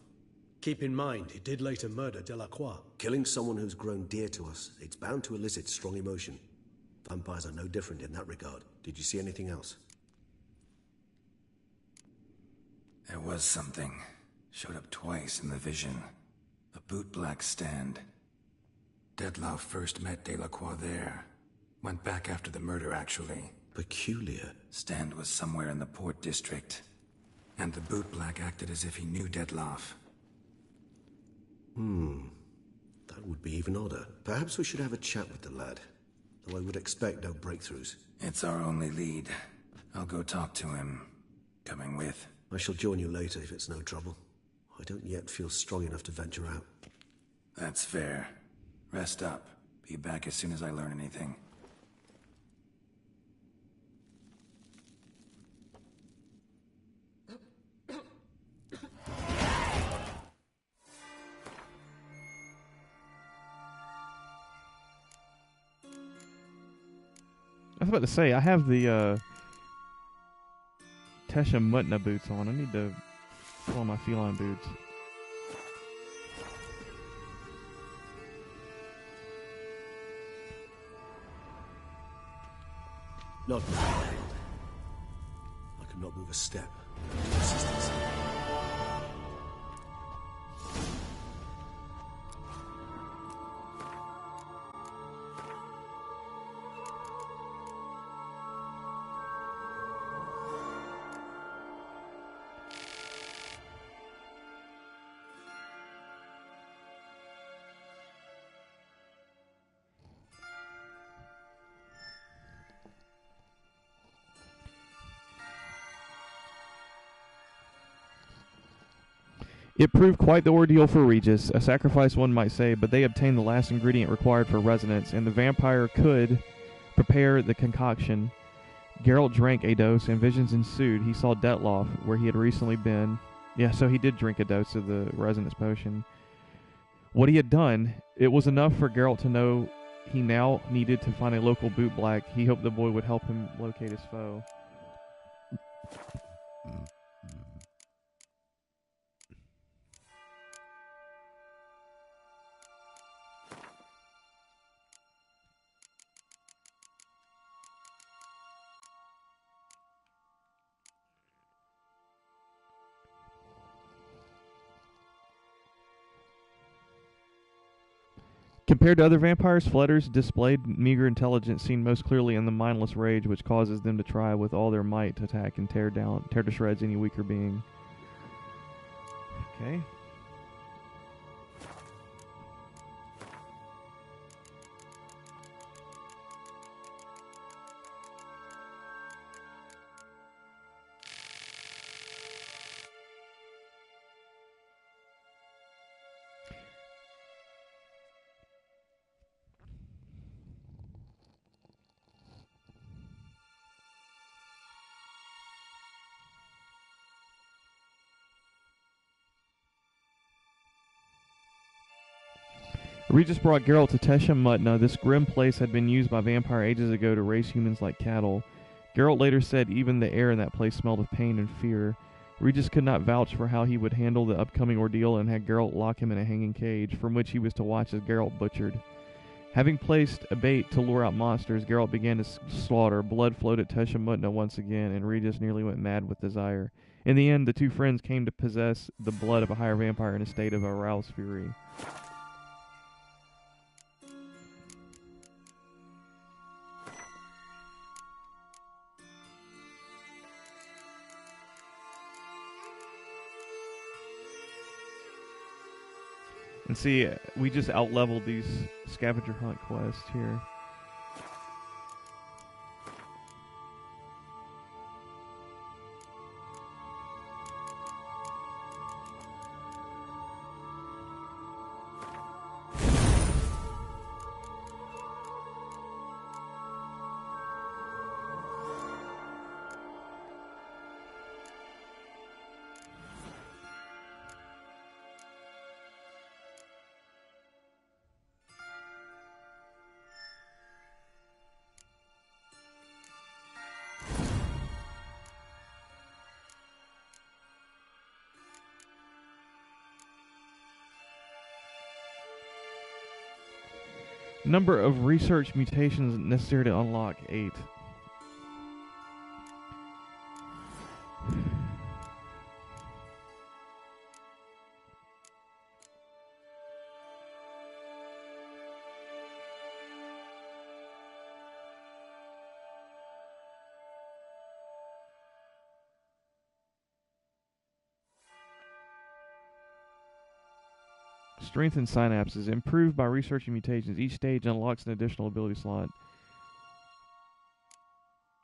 S12: Keep in mind, he did later murder Delacroix.
S10: Killing someone who's grown dear to us, it's bound to elicit strong emotion. Vampires are no different in that regard. Did you see anything else?
S4: There was something. Showed up twice in the vision. A bootblack stand. Dettlaff first met Delacroix there. Went back after the murder, actually.
S10: Peculiar.
S4: Stand was somewhere in the Port District. And the bootblack acted as if he knew Dettlaff.
S10: That would be even odder. Perhaps we should have a chat with the lad. Though I would expect no breakthroughs.
S4: It's our only lead. I'll go talk to him. Coming with?
S10: I shall join you later if it's no trouble. I don't yet feel strong enough to venture out.
S4: That's fair. Rest up. Be back as soon as I learn anything.
S1: I was about to say, I have the Tesha Mutna boots on. I need to put on my feline boots.
S10: Not now. I could not move a step without assistance.
S1: It proved quite the ordeal for Regis, a sacrifice one might say, but they obtained the last ingredient required for resonance, and the vampire could prepare the concoction. Geralt drank a dose, and visions ensued. He saw Dettlaff, where he had recently been. Yeah, so he did drink a dose of the resonance potion. What he had done, it was enough for Geralt to know he now needed to find a local bootblack. He hoped the boy would help him locate his foe. Compared to other vampires, Fletter's displayed meager intelligence seen most clearly in the mindless rage which causes them to try with all their might to attack and tear to shreds any weaker being. Okay. Regis brought Geralt to Tesha Mutna. This grim place had been used by vampire ages ago to raise humans like cattle. Geralt later said even the air in that place smelled of pain and fear. Regis could not vouch for how he would handle the upcoming ordeal and had Geralt lock him in a hanging cage, from which he was to watch as Geralt butchered. Having placed a bait to lure out monsters, Geralt began to slaughter. Blood flowed at Tesha Mutna once again, and Regis nearly went mad with desire. In the end, the two friends came to possess the blood of a higher vampire in a state of aroused fury. And see, we just out-leveled these scavenger hunt quests here. Number of research mutations necessary to unlock 8. Strengthen synapses. Improved by researching mutations. Each stage unlocks an additional ability slot.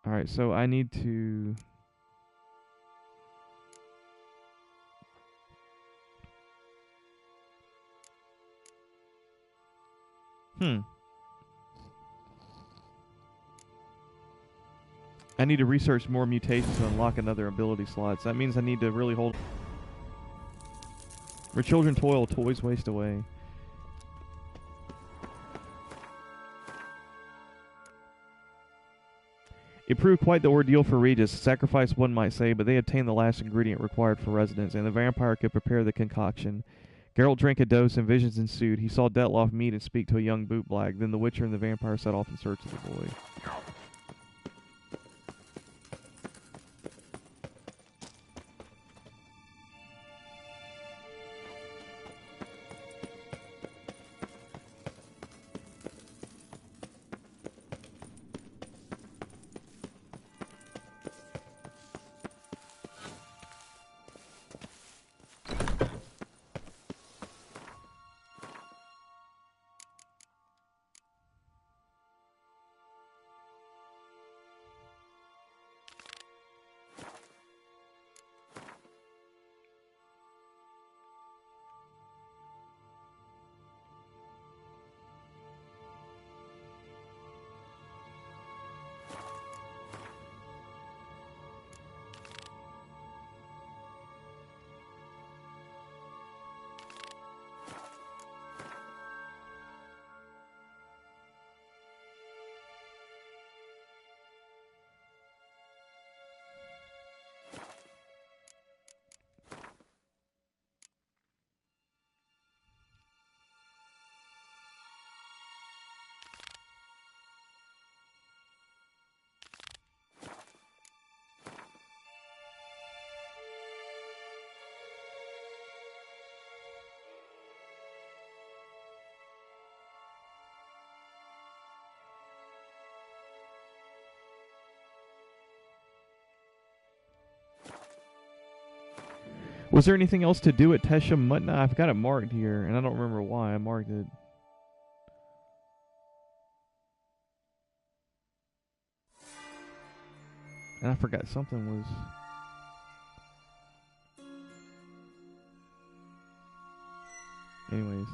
S1: Alright, so I need to... I need to research more mutations to unlock another ability slot. So that means I need to really hold... Where children toil, toys waste away. It proved quite the ordeal for Regis. Sacrifice, one might say, but they obtained the last ingredient required for residence, and the vampire could prepare the concoction. Geralt drank a dose, and visions ensued. He saw Detloff meet and speak to a young bootblack. Then the Witcher and the vampire set off in search of the boy. Was there anything else to do at Tesha Mutna? I've got it marked here, and I don't remember why I marked it. And I forgot something was... Anyways.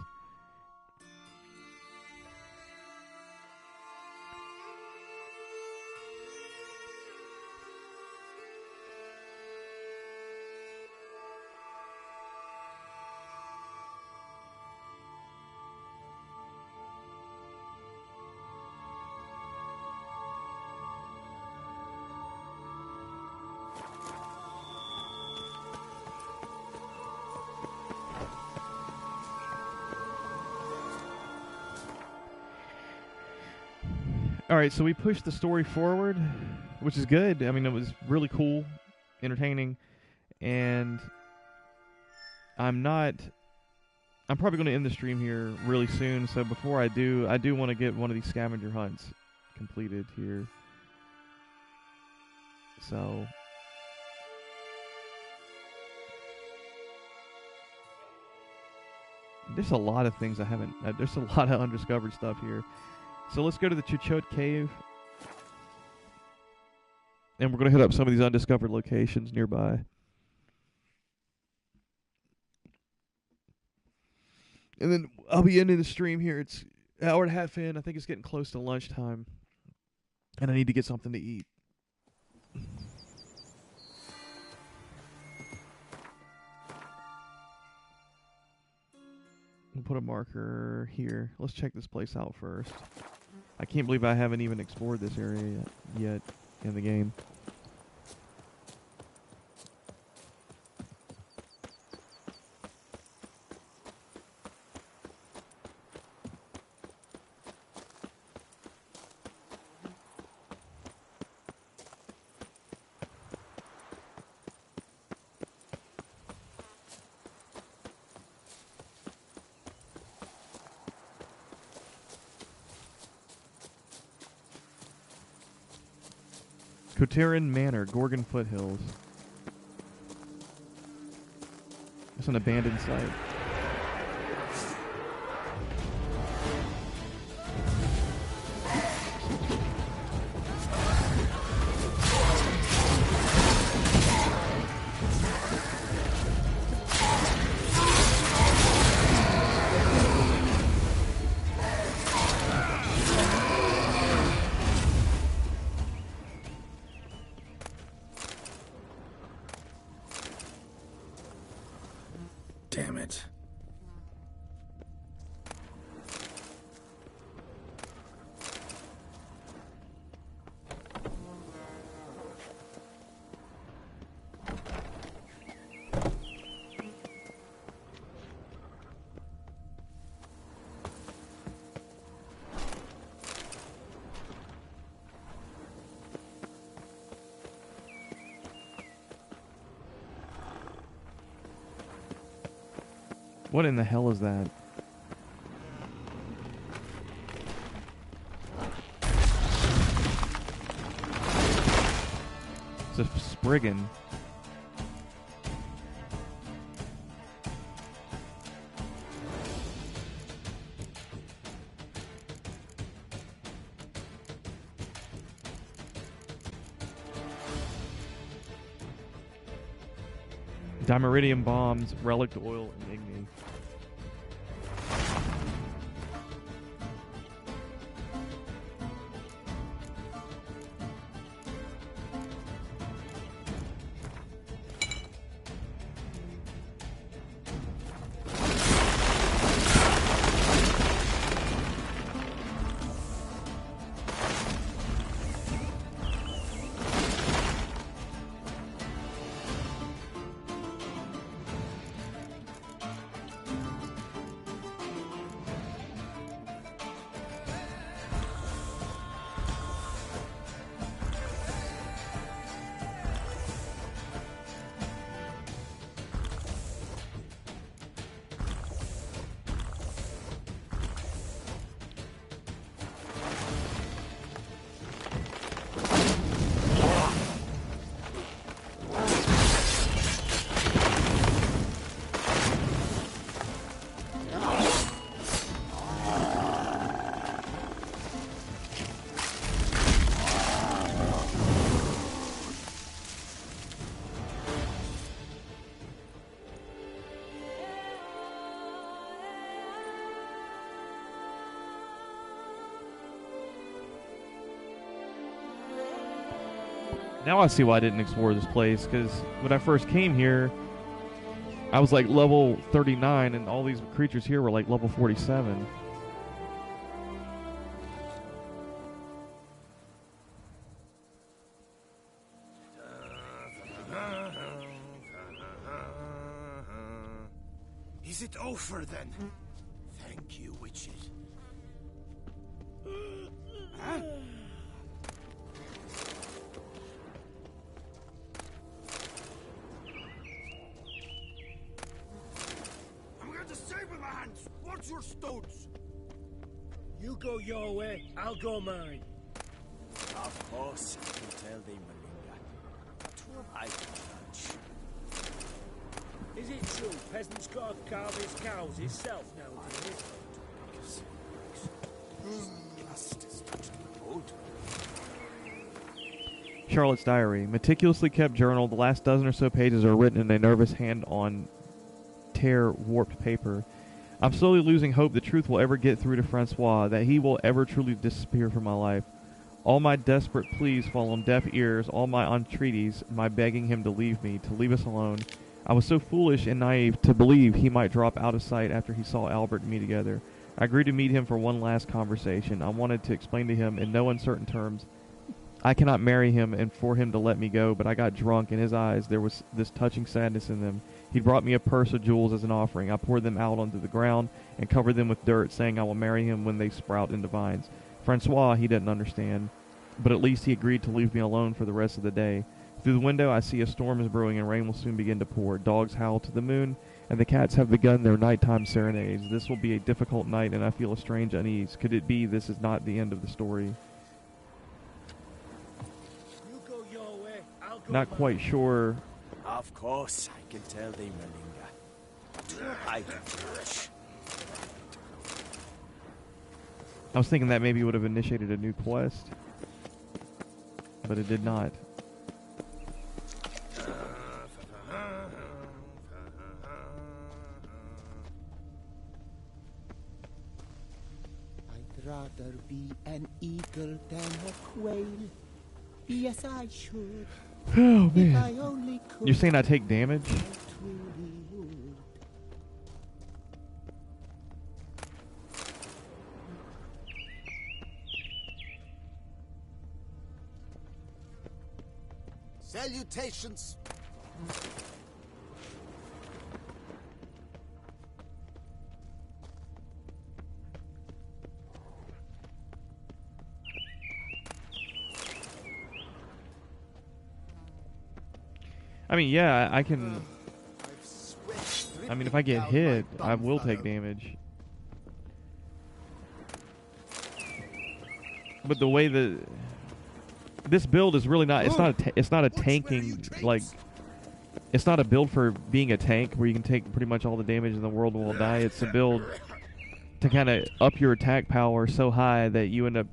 S1: Alright, so we pushed the story forward, which is good. I mean, it was really cool, entertaining, and I'm probably going to end the stream here really soon, so before I do want to get one of these scavenger hunts completed here. So there's a lot of things I haven't... there's a lot of undiscovered stuff here. So let's go to the Chuchot Cave. And we're going to hit up some of these undiscovered locations nearby. And then I'll be ending the stream here. It's an hour and a half in. I think it's getting close to lunchtime. And I need to get something to eat. We'll put a marker here. Let's check this place out first. I can't believe I haven't even explored this area yet in the game. Koterin Manor, Gorgon Foothills. It's an abandoned site.
S4: Damn it.
S1: What in the hell is that? It's a Spriggan. Dimeridium bombs, relic oil, and igni. Now I see why I didn't explore this place, because when I first came here, I was like level 39, and all these creatures here were like level 47.
S11: Is it over then? Thank you, witches. Huh?
S13: hands! What's your stones?
S14: You go your way, I'll go mine. Of course, I can tell thee, Melinda. But who am I to judge? Is it true peasants gotta carve his cows himself nowadays?
S1: Charlotte's diary. Meticulously kept journal. The last dozen or so pages are written in a nervous hand on tear-warped paper. I'm slowly losing hope the truth will ever get through to Francois, that he will ever truly disappear from my life. All my desperate pleas fall on deaf ears, all my entreaties, my begging him to leave me, to leave us alone. I was so foolish and naive to believe he might drop out of sight after he saw Albert and me together. I agreed to meet him for one last conversation. I wanted to explain to him in no uncertain terms I cannot marry him and for him to let me go, but I got drunk. In his eyes there was this touching sadness in them. He brought me a purse of jewels as an offering. I poured them out onto the ground and covered them with dirt, saying I will marry him when they sprout into vines. Francois, he didn't understand, but at least he agreed to leave me alone for the rest of the day. Through the window I see a storm is brewing and rain will soon begin to pour. Dogs howl to the moon, and the cats have begun their nighttime serenades. This will be a difficult night, and I feel a strange unease. Could it be this is not the end of the story? Not quite sure.
S14: Of course, I can tell thee, Melinda. I can judge.
S1: I was thinking that maybe it would have initiated a new quest, but it did not.
S15: I'd rather be an eagle than a quail. Yes, I should.
S1: Oh, man.
S15: If I only could.
S1: You're saying I take damage?
S2: Salutations.
S1: I mean, yeah, I can. I mean, if I get hit, I will take damage. But the way that this build is really not, it's not a tanking, like, it's not a build for being a tank where you can take pretty much all the damage in the world and will die. It's a build to kind of up your attack power so high that you end up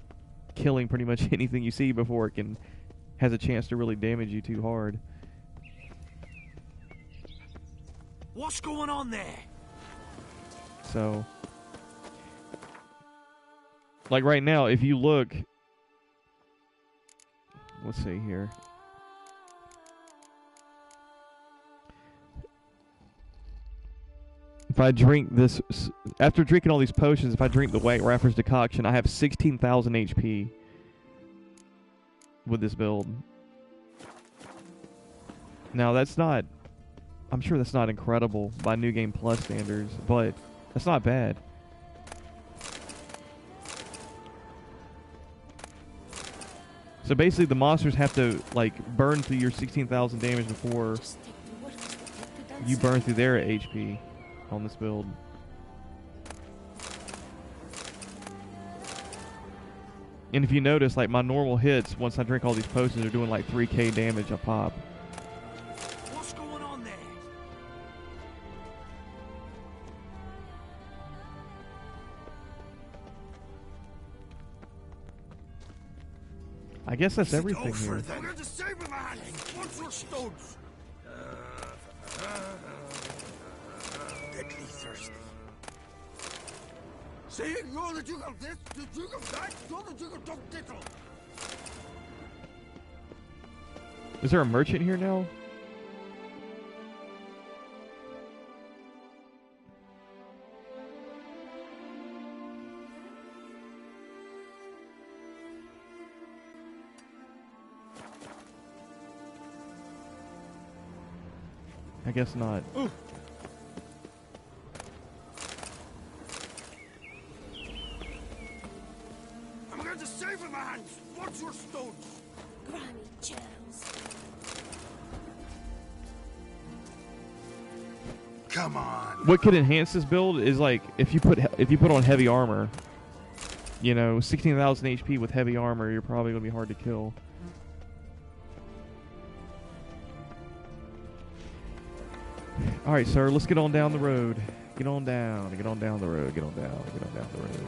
S1: killing pretty much anything you see before it has a chance to really damage you too hard.
S14: What's going on there?
S1: So, like right now, if you look, let's see here. If I drink this, after drinking all these potions, if I drink the White Raffer's decoction, I have 16,000 HP with this build. Now that's not, I'm sure that's not incredible by New Game Plus standards, but that's not bad. So basically the monsters have to like burn through your 16,000 damage before you burn through their HP on this build. And if you notice, like my normal hits, once I drink all these potions, are doing like 3k damage a pop.
S14: What's going on there?
S1: I guess that's everything here.
S13: I'm going to save him, man. What's your stones?
S14: Deadly thirsty.
S13: See, you're the Duke of this, the Duke of that, you're the Duke of Dog Tittle.
S1: Is there a merchant here now? I guess not.
S13: Ooh. I'm going to save him, man. What's your stones?
S5: Granny Charles.
S4: Come on.
S1: What could enhance this build is like if you put on heavy armor. You know, 16,000 HP with heavy armor, you're probably gonna be hard to kill. All right, sir. Let's get on down the road. Get on down. Get on down the road. Get on down. Get on down the road.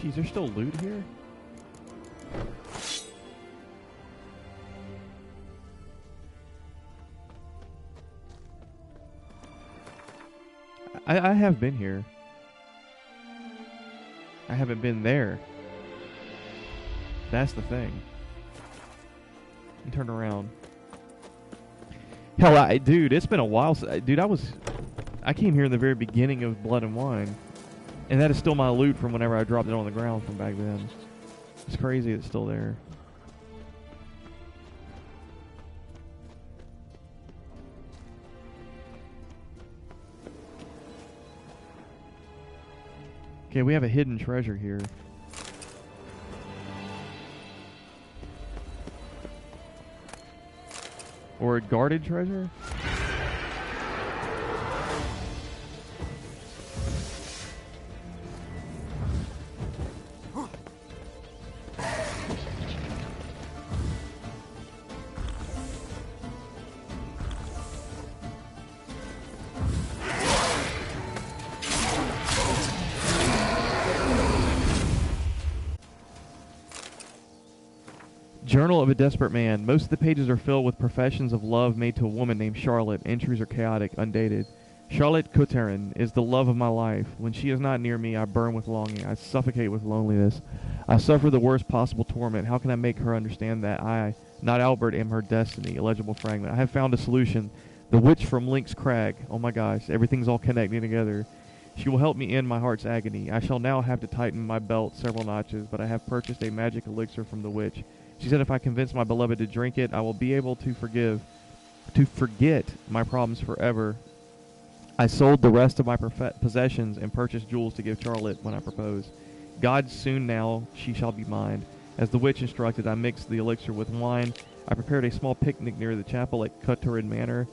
S1: Jeez, there's still loot here? I have been here. I haven't been there. That's the thing. And turn around. Hell, dude, it's been a while. Dude, I came here in the very beginning of Blood and Wine. And that is still my loot from whenever I dropped it on the ground from back then. It's crazy it's still there. Okay, we have a hidden treasure here. Or a guarded treasure? Journal of a Desperate Man. Most of the pages are filled with professions of love made to a woman named Charlotte. Entries are chaotic, undated. Charlotte Coterin is the love of my life. When she is not near me, I burn with longing. I suffocate with loneliness. I suffer the worst possible torment. How can I make her understand that I, not Albert, am her destiny? Illegible fragment. I have found a solution. The witch from Link's Crag. Oh my gosh, everything's all connecting together. She will help me end my heart's agony. I shall now have to tighten my belt several notches, but I have purchased a magic elixir from the witch. She said if I convince my beloved to drink it, I will be able to forget my problems forever. I sold the rest of my possessions and purchased jewels to give Charlotte when I proposed. God, soon now she shall be mine. As the witch instructed, I mixed the elixir with wine. I prepared a small picnic near the chapel at Cutterin Manor.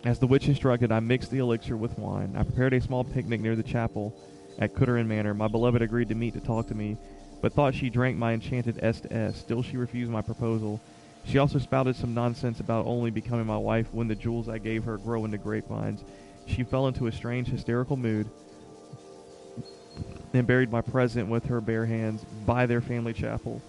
S1: As the witch instructed, I mixed the elixir with wine. I prepared a small picnic near the chapel at Cutterin Manor. My beloved agreed to meet to talk to me, but thought she drank my enchanted S. Still she refused my proposal. She also spouted some nonsense about only becoming my wife when the jewels I gave her grow into grapevines. She fell into a strange hysterical mood and buried my present with her bare hands by their family chapel.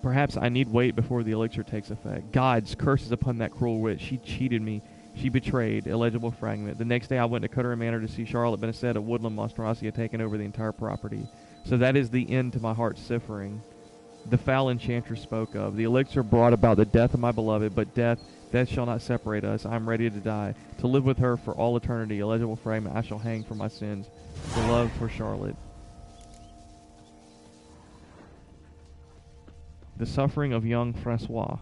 S1: Perhaps I need wait before the elixir takes effect. God's curses upon that cruel witch. She cheated me. She betrayed. Illegible fragment. The next day I went to Cutterin Manor to see Charlotte, but instead a woodland monstrosity had taken over the entire property. So that is the end to my heart's suffering. The foul enchantress spoke of. The elixir brought about the death of my beloved, but death shall not separate us. I am ready to die. To live with her for all eternity. Illegible fragment. I shall hang for my sins. The love for Charlotte. The suffering of young Francois.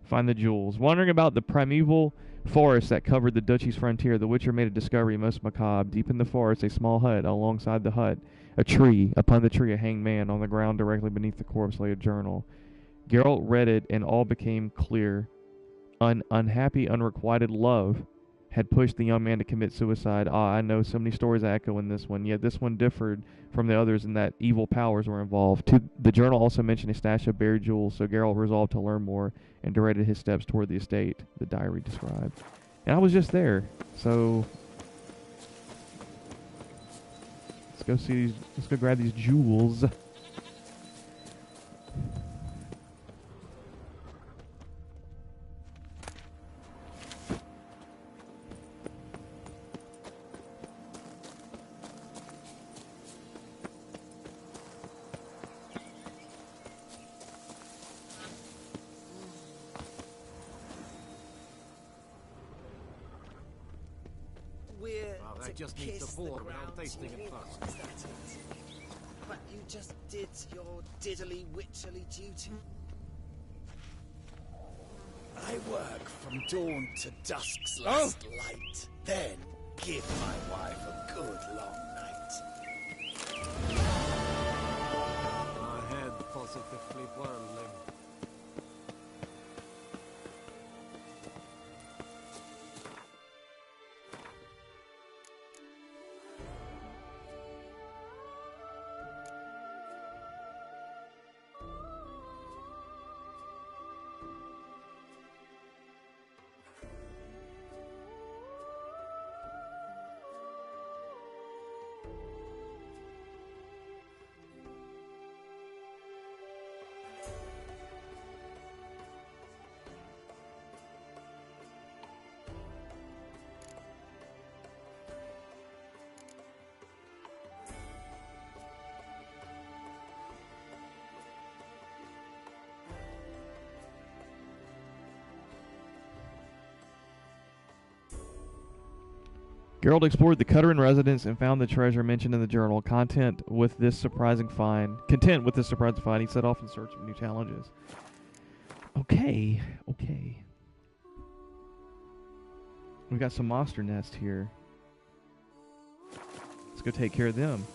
S1: Find the jewels. Wandering about the primeval forest that covered the duchy's frontier, the Witcher made a discovery most macabre. Deep in the forest, a small hut. Alongside the hut, a tree. Upon the tree, a hanged man. On the ground, directly beneath the corpse, lay a journal. Geralt read it, and all became clear. Unhappy, unrequited love had pushed the young man to commit suicide. Ah, I know so many stories echo in this one, yet this one differed from the others in that evil powers were involved. The journal also mentioned a stash of buried jewels, so Geralt resolved to learn more and directed his steps toward the estate, the diary described. And I was just there, so let's go grab these jewels.
S8: I just need the board without tasting it first.
S16: But you just did your diddly witcherly duty. I work from dawn to dusk's last light, then give my wife a good long night.
S8: My head positively whirling.
S1: Geralt explored the Cutterin residence and found the treasure mentioned in the journal. Content with this surprising find, he set off in search of new challenges. Okay. We've got some monster nests here. Let's go take care of them.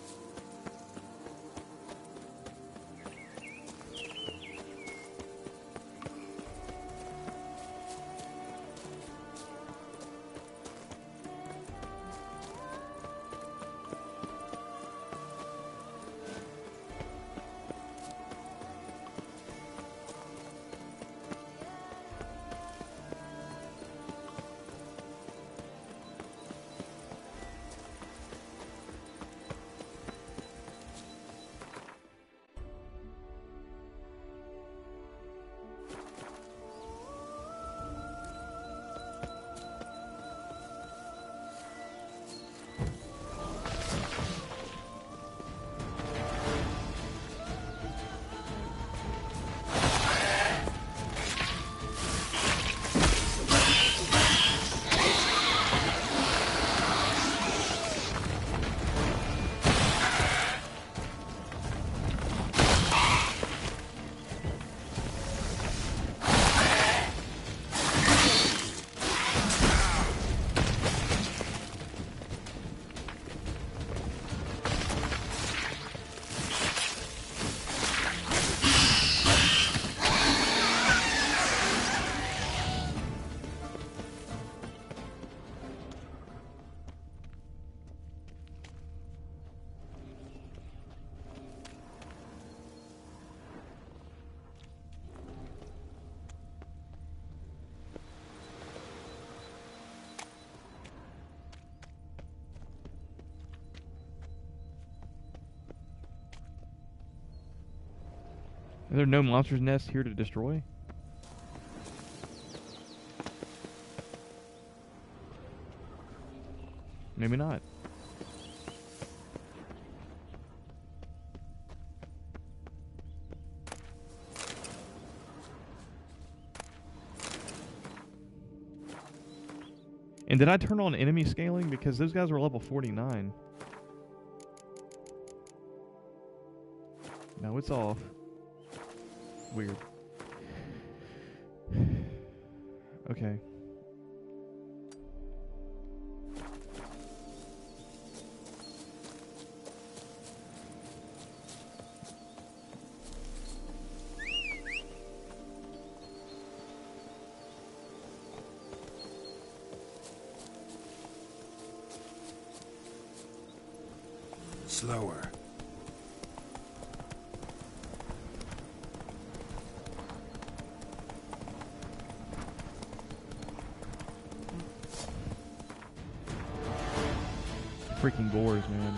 S1: Are there no monster's nests here to destroy? Maybe not. And did I turn on enemy scaling? Because those guys were level 49. No, it's off. Weird. Okay.
S4: Slower.
S1: Freaking boars, man.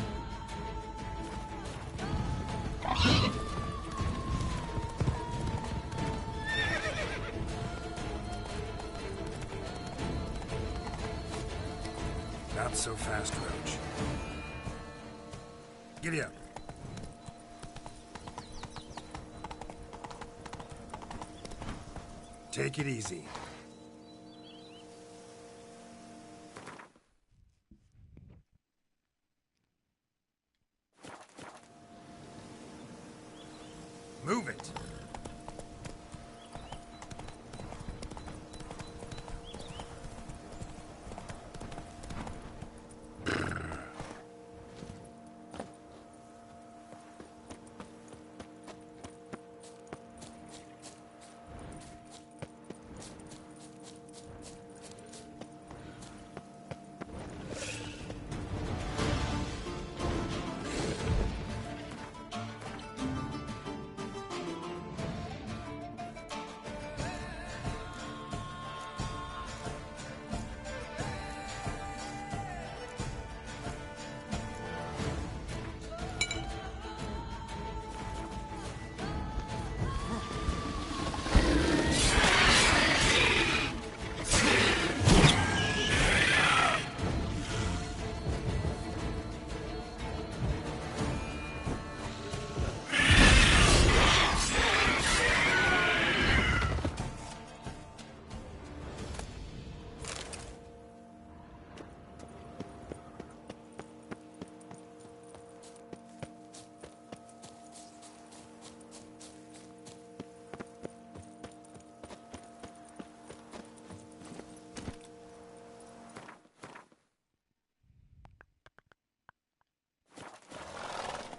S4: Not so fast, Roach. Giddy up. Take it easy. Move it.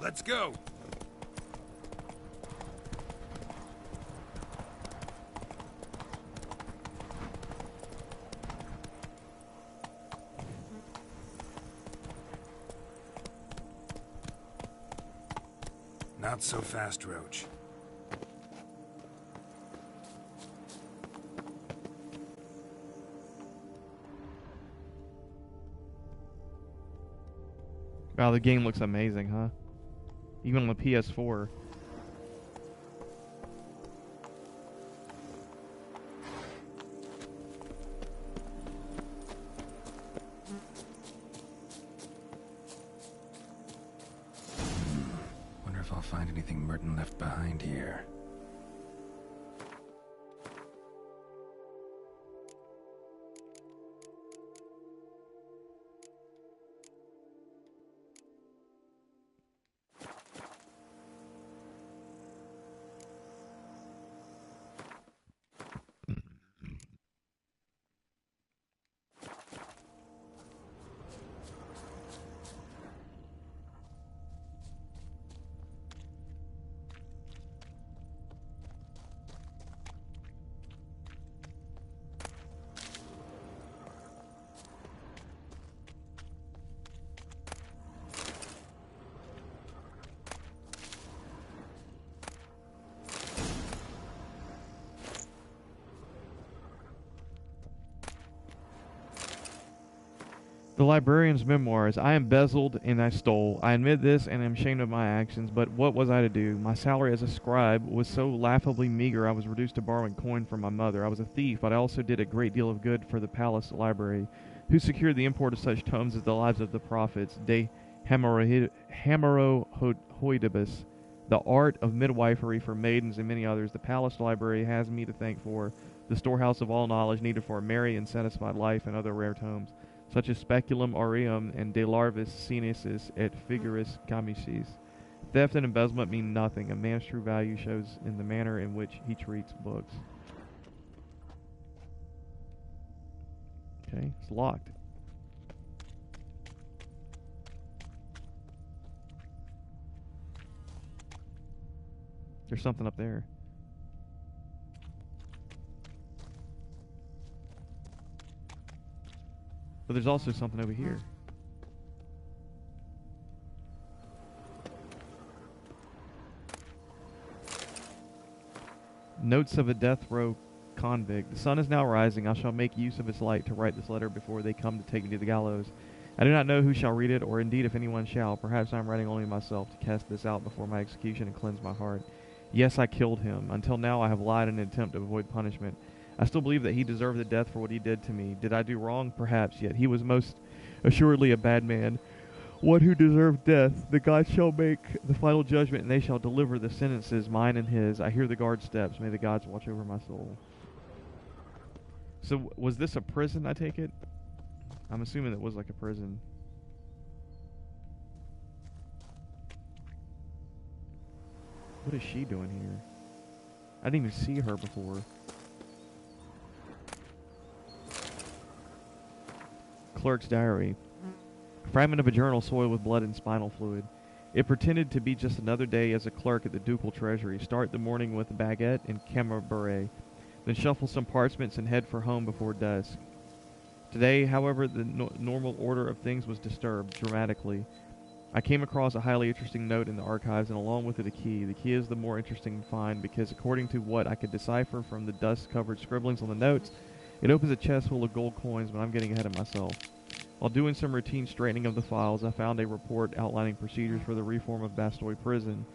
S4: Let's go. Not so fast, Roach.
S1: Wow, the game looks amazing, huh? Even on the PS4.
S4: Wonder if I'll find anything Merton left behind here.
S1: The librarian's memoirs. I embezzled and I stole. I admit this and am ashamed of my actions, but what was I to do? My salary as a scribe was so laughably meager I was reduced to borrowing coin from my mother. I was a thief, but I also did a great deal of good for the palace library, who secured the import of such tomes as the Lives of the Prophets, De Hemeroidibus, The Art of Midwifery for Maidens, and many others. The palace library has me to thank for the storehouse of all knowledge needed for a merry and satisfied life, and other rare tomes, such as Speculum Aureum and De Larvis Sinensis et Figuris Gamicis. Theft and embezzlement mean nothing. A man's true value shows in the manner in which he treats books. Okay, it's locked. There's something up there. But there's also something over here. Notes of a death row convict. The sun is now rising. I shall make use of its light to write this letter before they come to take me to the gallows. I do not know who shall read it, or indeed if anyone shall. Perhaps I am writing only myself to cast this out before my execution and cleanse my heart. Yes, I killed him. Until now I have lied in an attempt to avoid punishment. I still believe that he deserved the death for what he did to me. Did I do wrong? Perhaps, yet he was most assuredly a bad man. One who deserved death. The gods shall make the final judgment, and they shall deliver the sentences, mine and his. I hear the guard steps. May the gods watch over my soul. So, was this a prison, I take it? I'm assuming it was like a prison. What is she doing here? I didn't even see her before. Clerk's diary. Fragment of a journal soiled with blood and spinal fluid. It pretended to be just another day as a clerk at the ducal treasury. Start the morning with a baguette and camembert, then shuffle some parchments and head for home before dusk. Today, however, the normal order of things was disturbed dramatically. I came across a highly interesting note in the archives, and along with it a key. The key is the more interesting find because, according to what I could decipher from the dust-covered scribblings on the notes, it opens a chest full of gold coins, but I'm getting ahead of myself. While doing some routine straightening of the files, I found a report outlining procedures for the reform of Bastoy Prison.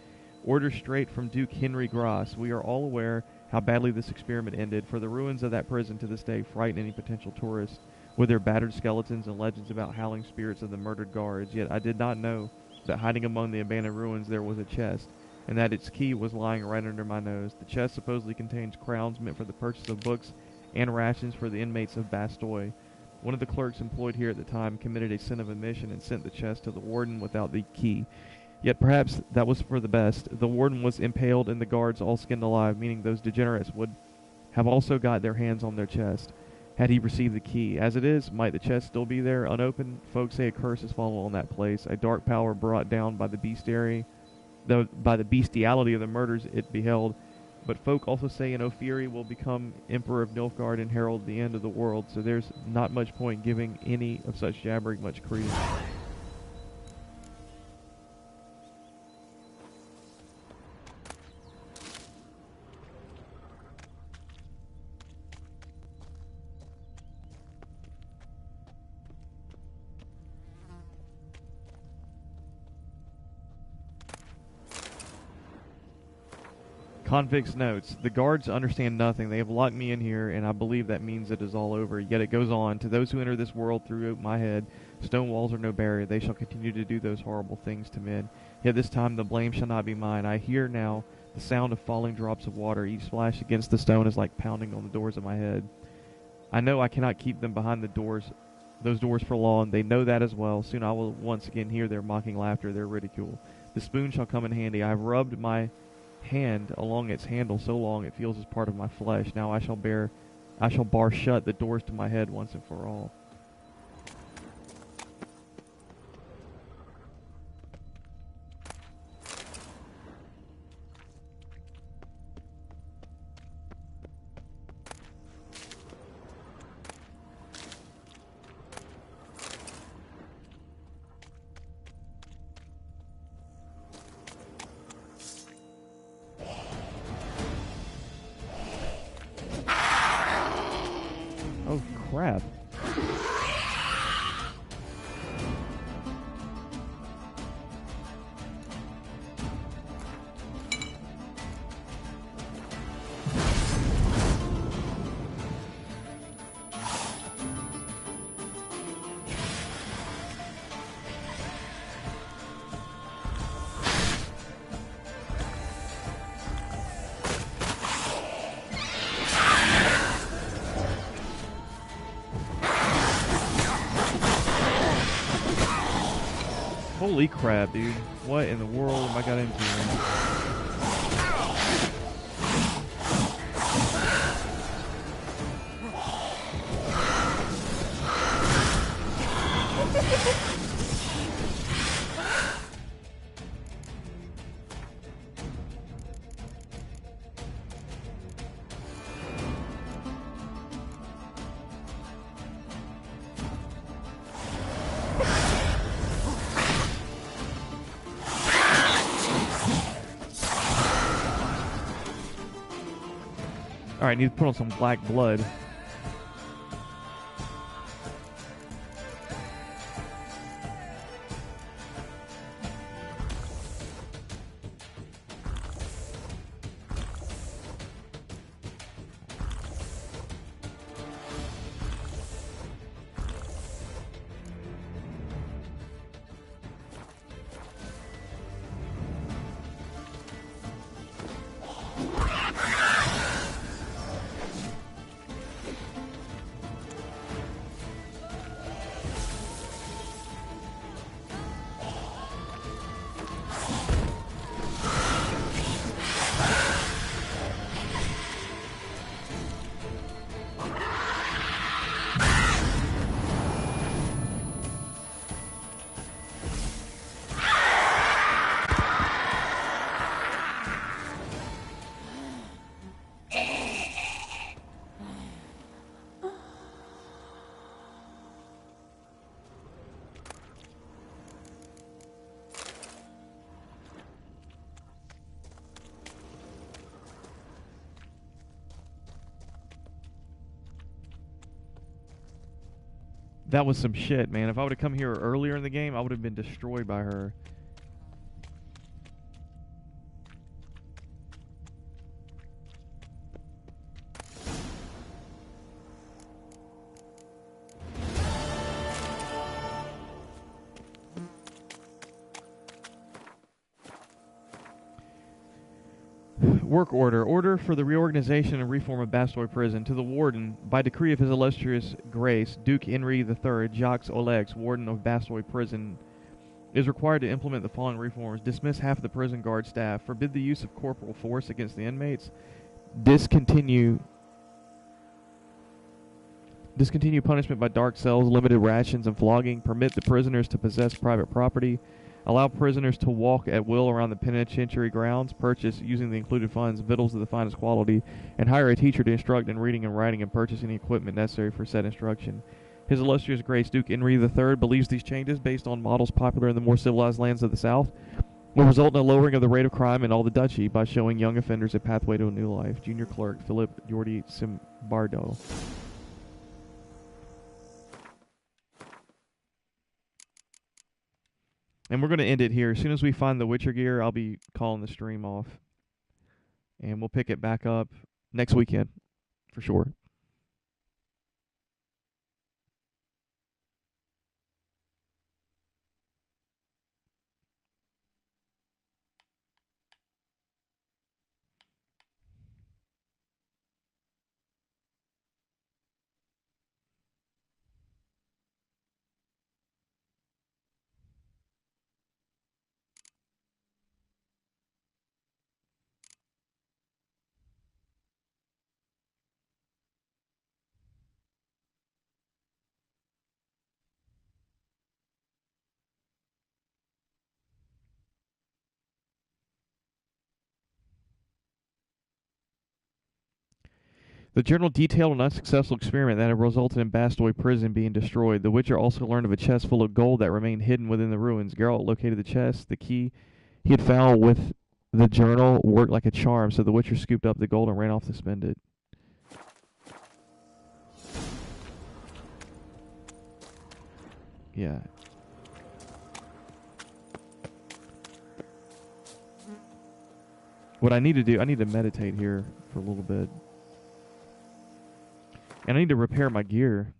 S1: Orders straight from Duke Henry Grass. We are all aware how badly this experiment ended, for the ruins of that prison to this day frighten any potential tourist, with their battered skeletons and legends about howling spirits of the murdered guards. Yet I did not know that hiding among the abandoned ruins there was a chest, and that its key was lying right under my nose. The chest supposedly contains crowns meant for the purchase of books and rations for the inmates of Bastoy. One of the clerks employed here at the time committed a sin of omission and sent the chest to the warden without the key. Yet perhaps that was for the best. The warden was impaled and the guards all skinned alive, meaning those degenerates would have also got their hands on their chest had he received the key. As it is, might the chest still be there, unopened? Folks say a curse has fallen on that place, a dark power brought down by the bestiality of the murders it beheld. But folk also say an Ophiri will become Emperor of Nilfgaard and herald the end of the world, so there's not much point giving any of such jabbering much credence. Convict's notes. The guards understand nothing. They have locked me in here, and I believe that means it is all over. Yet it goes on. To those who enter this world through my head, stone walls are no barrier. They shall continue to do those horrible things to men. Yet this time the blame shall not be mine. I hear now the sound of falling drops of water. Each splash against the stone is like pounding on the doors of my head. I know I cannot keep them behind those doors for long. They know that as well. Soon I will once again hear their mocking laughter, their ridicule. The spoon shall come in handy. I have rubbed my hand along its handle so long it feels as part of my flesh. Now I shall bar shut the doors to my head once and for all. Oh, crap. Holy crap, dude. What in the world am I got into? Alright, need to put on some black blood. That was some shit, man. If I would have come here earlier in the game, I would have been destroyed by her. Work order. Order for the reorganization and reform of Bastoy Prison. To the Warden, by decree of His Illustrious Grace, Duke Henry III, Jacques Olex, Warden of Bastoy Prison, is required to implement the following reforms. Dismiss half of the prison guard staff. Forbid the use of corporal force against the inmates. Discontinue punishment by dark cells, limited rations, and flogging. Permit the prisoners to possess private property. Allow prisoners to walk at will around the penitentiary grounds. Purchase, using the included funds, victuals of the finest quality, and hire a teacher to instruct in reading and writing and purchase any equipment necessary for said instruction. His Illustrious Grace Duke Henry III believes these changes, based on models popular in the more civilized lands of the South, will result in a lowering of the rate of crime in all the duchy by showing young offenders a pathway to a new life. Junior Clerk Philip Jordi Simbardo. And we're going to end it here. As soon as we find the Witcher gear, I'll be calling the stream off. And we'll pick it back up next weekend, for sure. The journal detailed an unsuccessful experiment that had resulted in Bastoy Prison being destroyed. The Witcher also learned of a chest full of gold that remained hidden within the ruins. Geralt located the chest. The key he had found with the journal worked like a charm, so the Witcher scooped up the gold and ran off to spend it. Yeah. What I need to do, I need to meditate here for a little bit. And I need to repair my gear.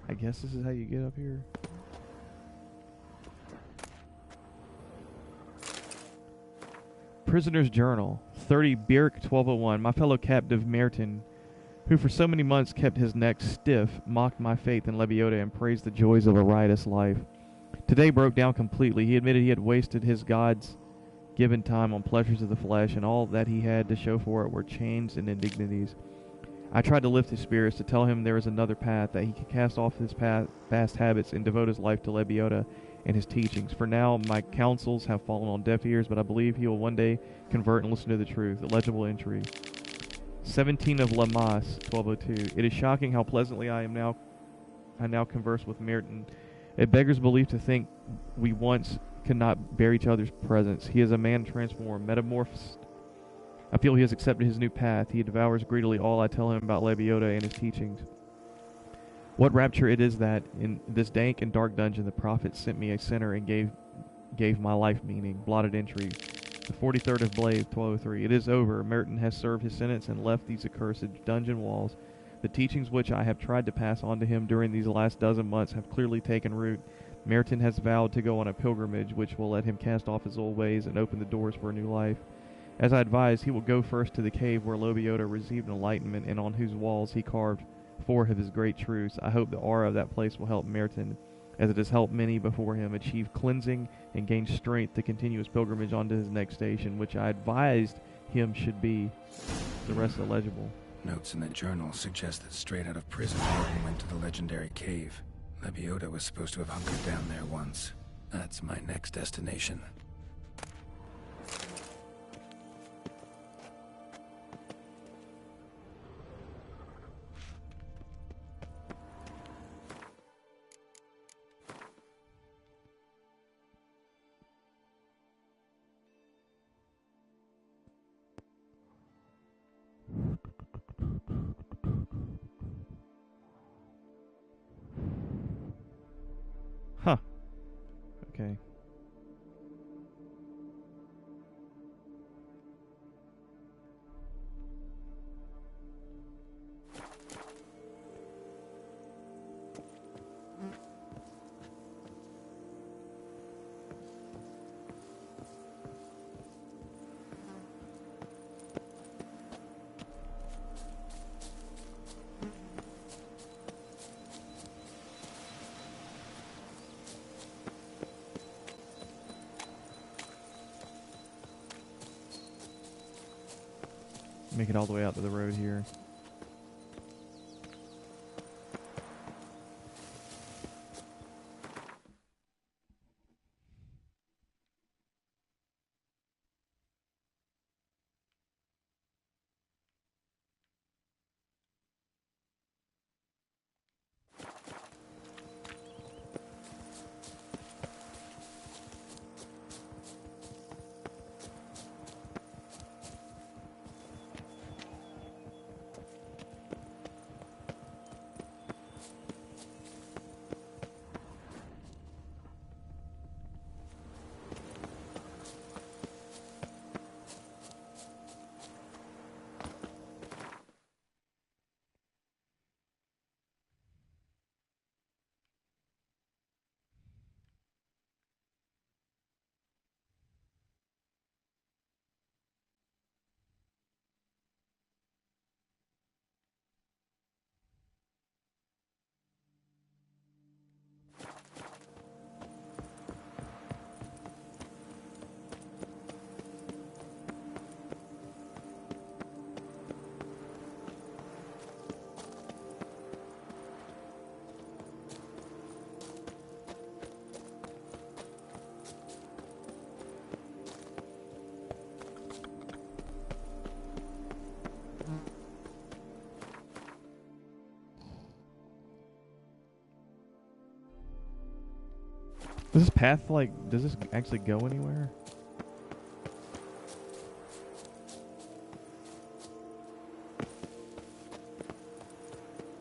S1: I guess this is how you get up here. Prisoner's Journal. 30 Birk 1201. My fellow captive Merton who for so many months kept his neck stiff, mocked my faith in Lebioda, and praised the joys of a riotous life. Today broke down completely. He admitted he had wasted his God's given time on pleasures of the flesh, and all that he had to show for it were chains and indignities. I tried to lift his spirits, to tell him there was another path, that he could cast off his past habits and devote his life to Lebioda and his teachings. For now, my counsels have fallen on deaf ears, but I believe he will one day convert and listen to the truth. Illegible entry. 17 of Lamas, 1202. It is shocking how pleasantly I now converse with Merton. It beggars belief to think we once could not bear each other's presence. He is a man transformed, metamorphosed. I feel he has accepted his new path. He devours greedily all I tell him about Lebioda and his teachings. What rapture it is that, in this dank and dark dungeon, the prophet sent me a sinner and gave my life meaning. Blotted entry. The 43rd of Blade, 1203. It is over. Merton has served his sentence and left these accursed dungeon walls. The teachings which I have tried to pass on to him during these last dozen months have clearly taken root. Merton has vowed to go on a pilgrimage which will let him cast off his old ways and open the doors for a new life. As I advised, he will go first to the cave where Lebioda received enlightenment and on whose walls he carved four of his great truths. I hope the aura of that place will help Merton, as it has helped many before him, achieve cleansing and gain strength to continue his pilgrimage on to his next station, which I advised him should be. The rest are legible.
S4: Notes in the journal suggest that straight out of prison, Merton went to the legendary cave. Lebioda was supposed to have hunkered down there once. That's my next destination.
S1: Huh. Okay. Make it all the way out to the road here. Does this path, like, does this actually go anywhere?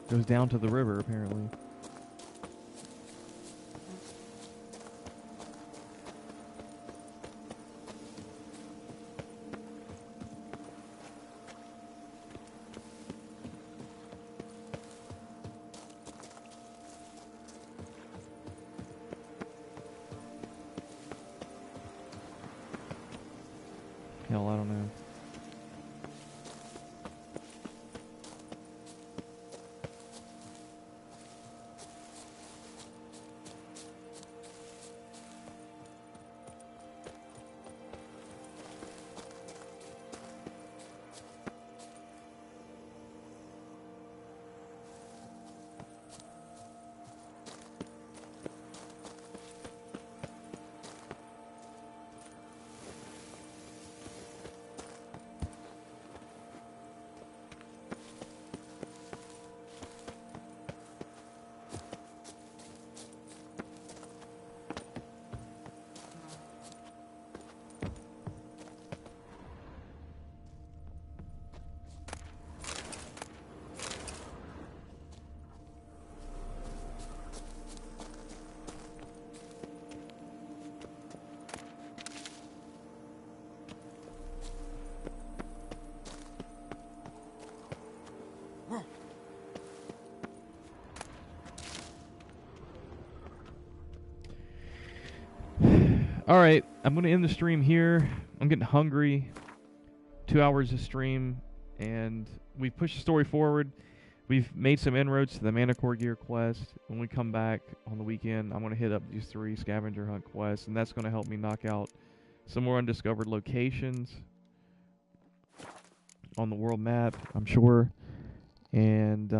S1: Goes down to the river, apparently. Hell, I don't know. Alright, I'm going to end the stream here. I'm getting hungry. 2 hours of stream, and we've pushed the story forward. We've made some inroads to the Manticore Gear quest. When we come back on the weekend, I'm going to hit up these 3 scavenger hunt quests, and that's going to help me knock out some more undiscovered locations on the world map, I'm sure. And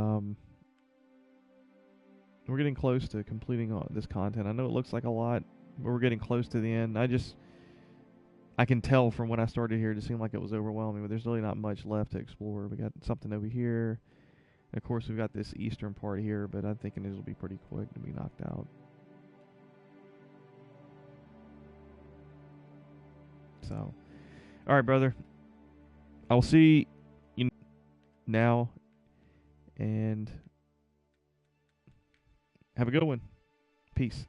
S1: we're getting close to completing all this content. I know it looks like a lot, but we're getting close to the end. I can tell from when I started here, it just seemed like it was overwhelming, but there's really not much left to explore. We got something over here. Of course, we've got this eastern part here, but I'm thinking this will be pretty quick to be knocked out. So, all right, brother. I'll see you now, and have a good one. Peace.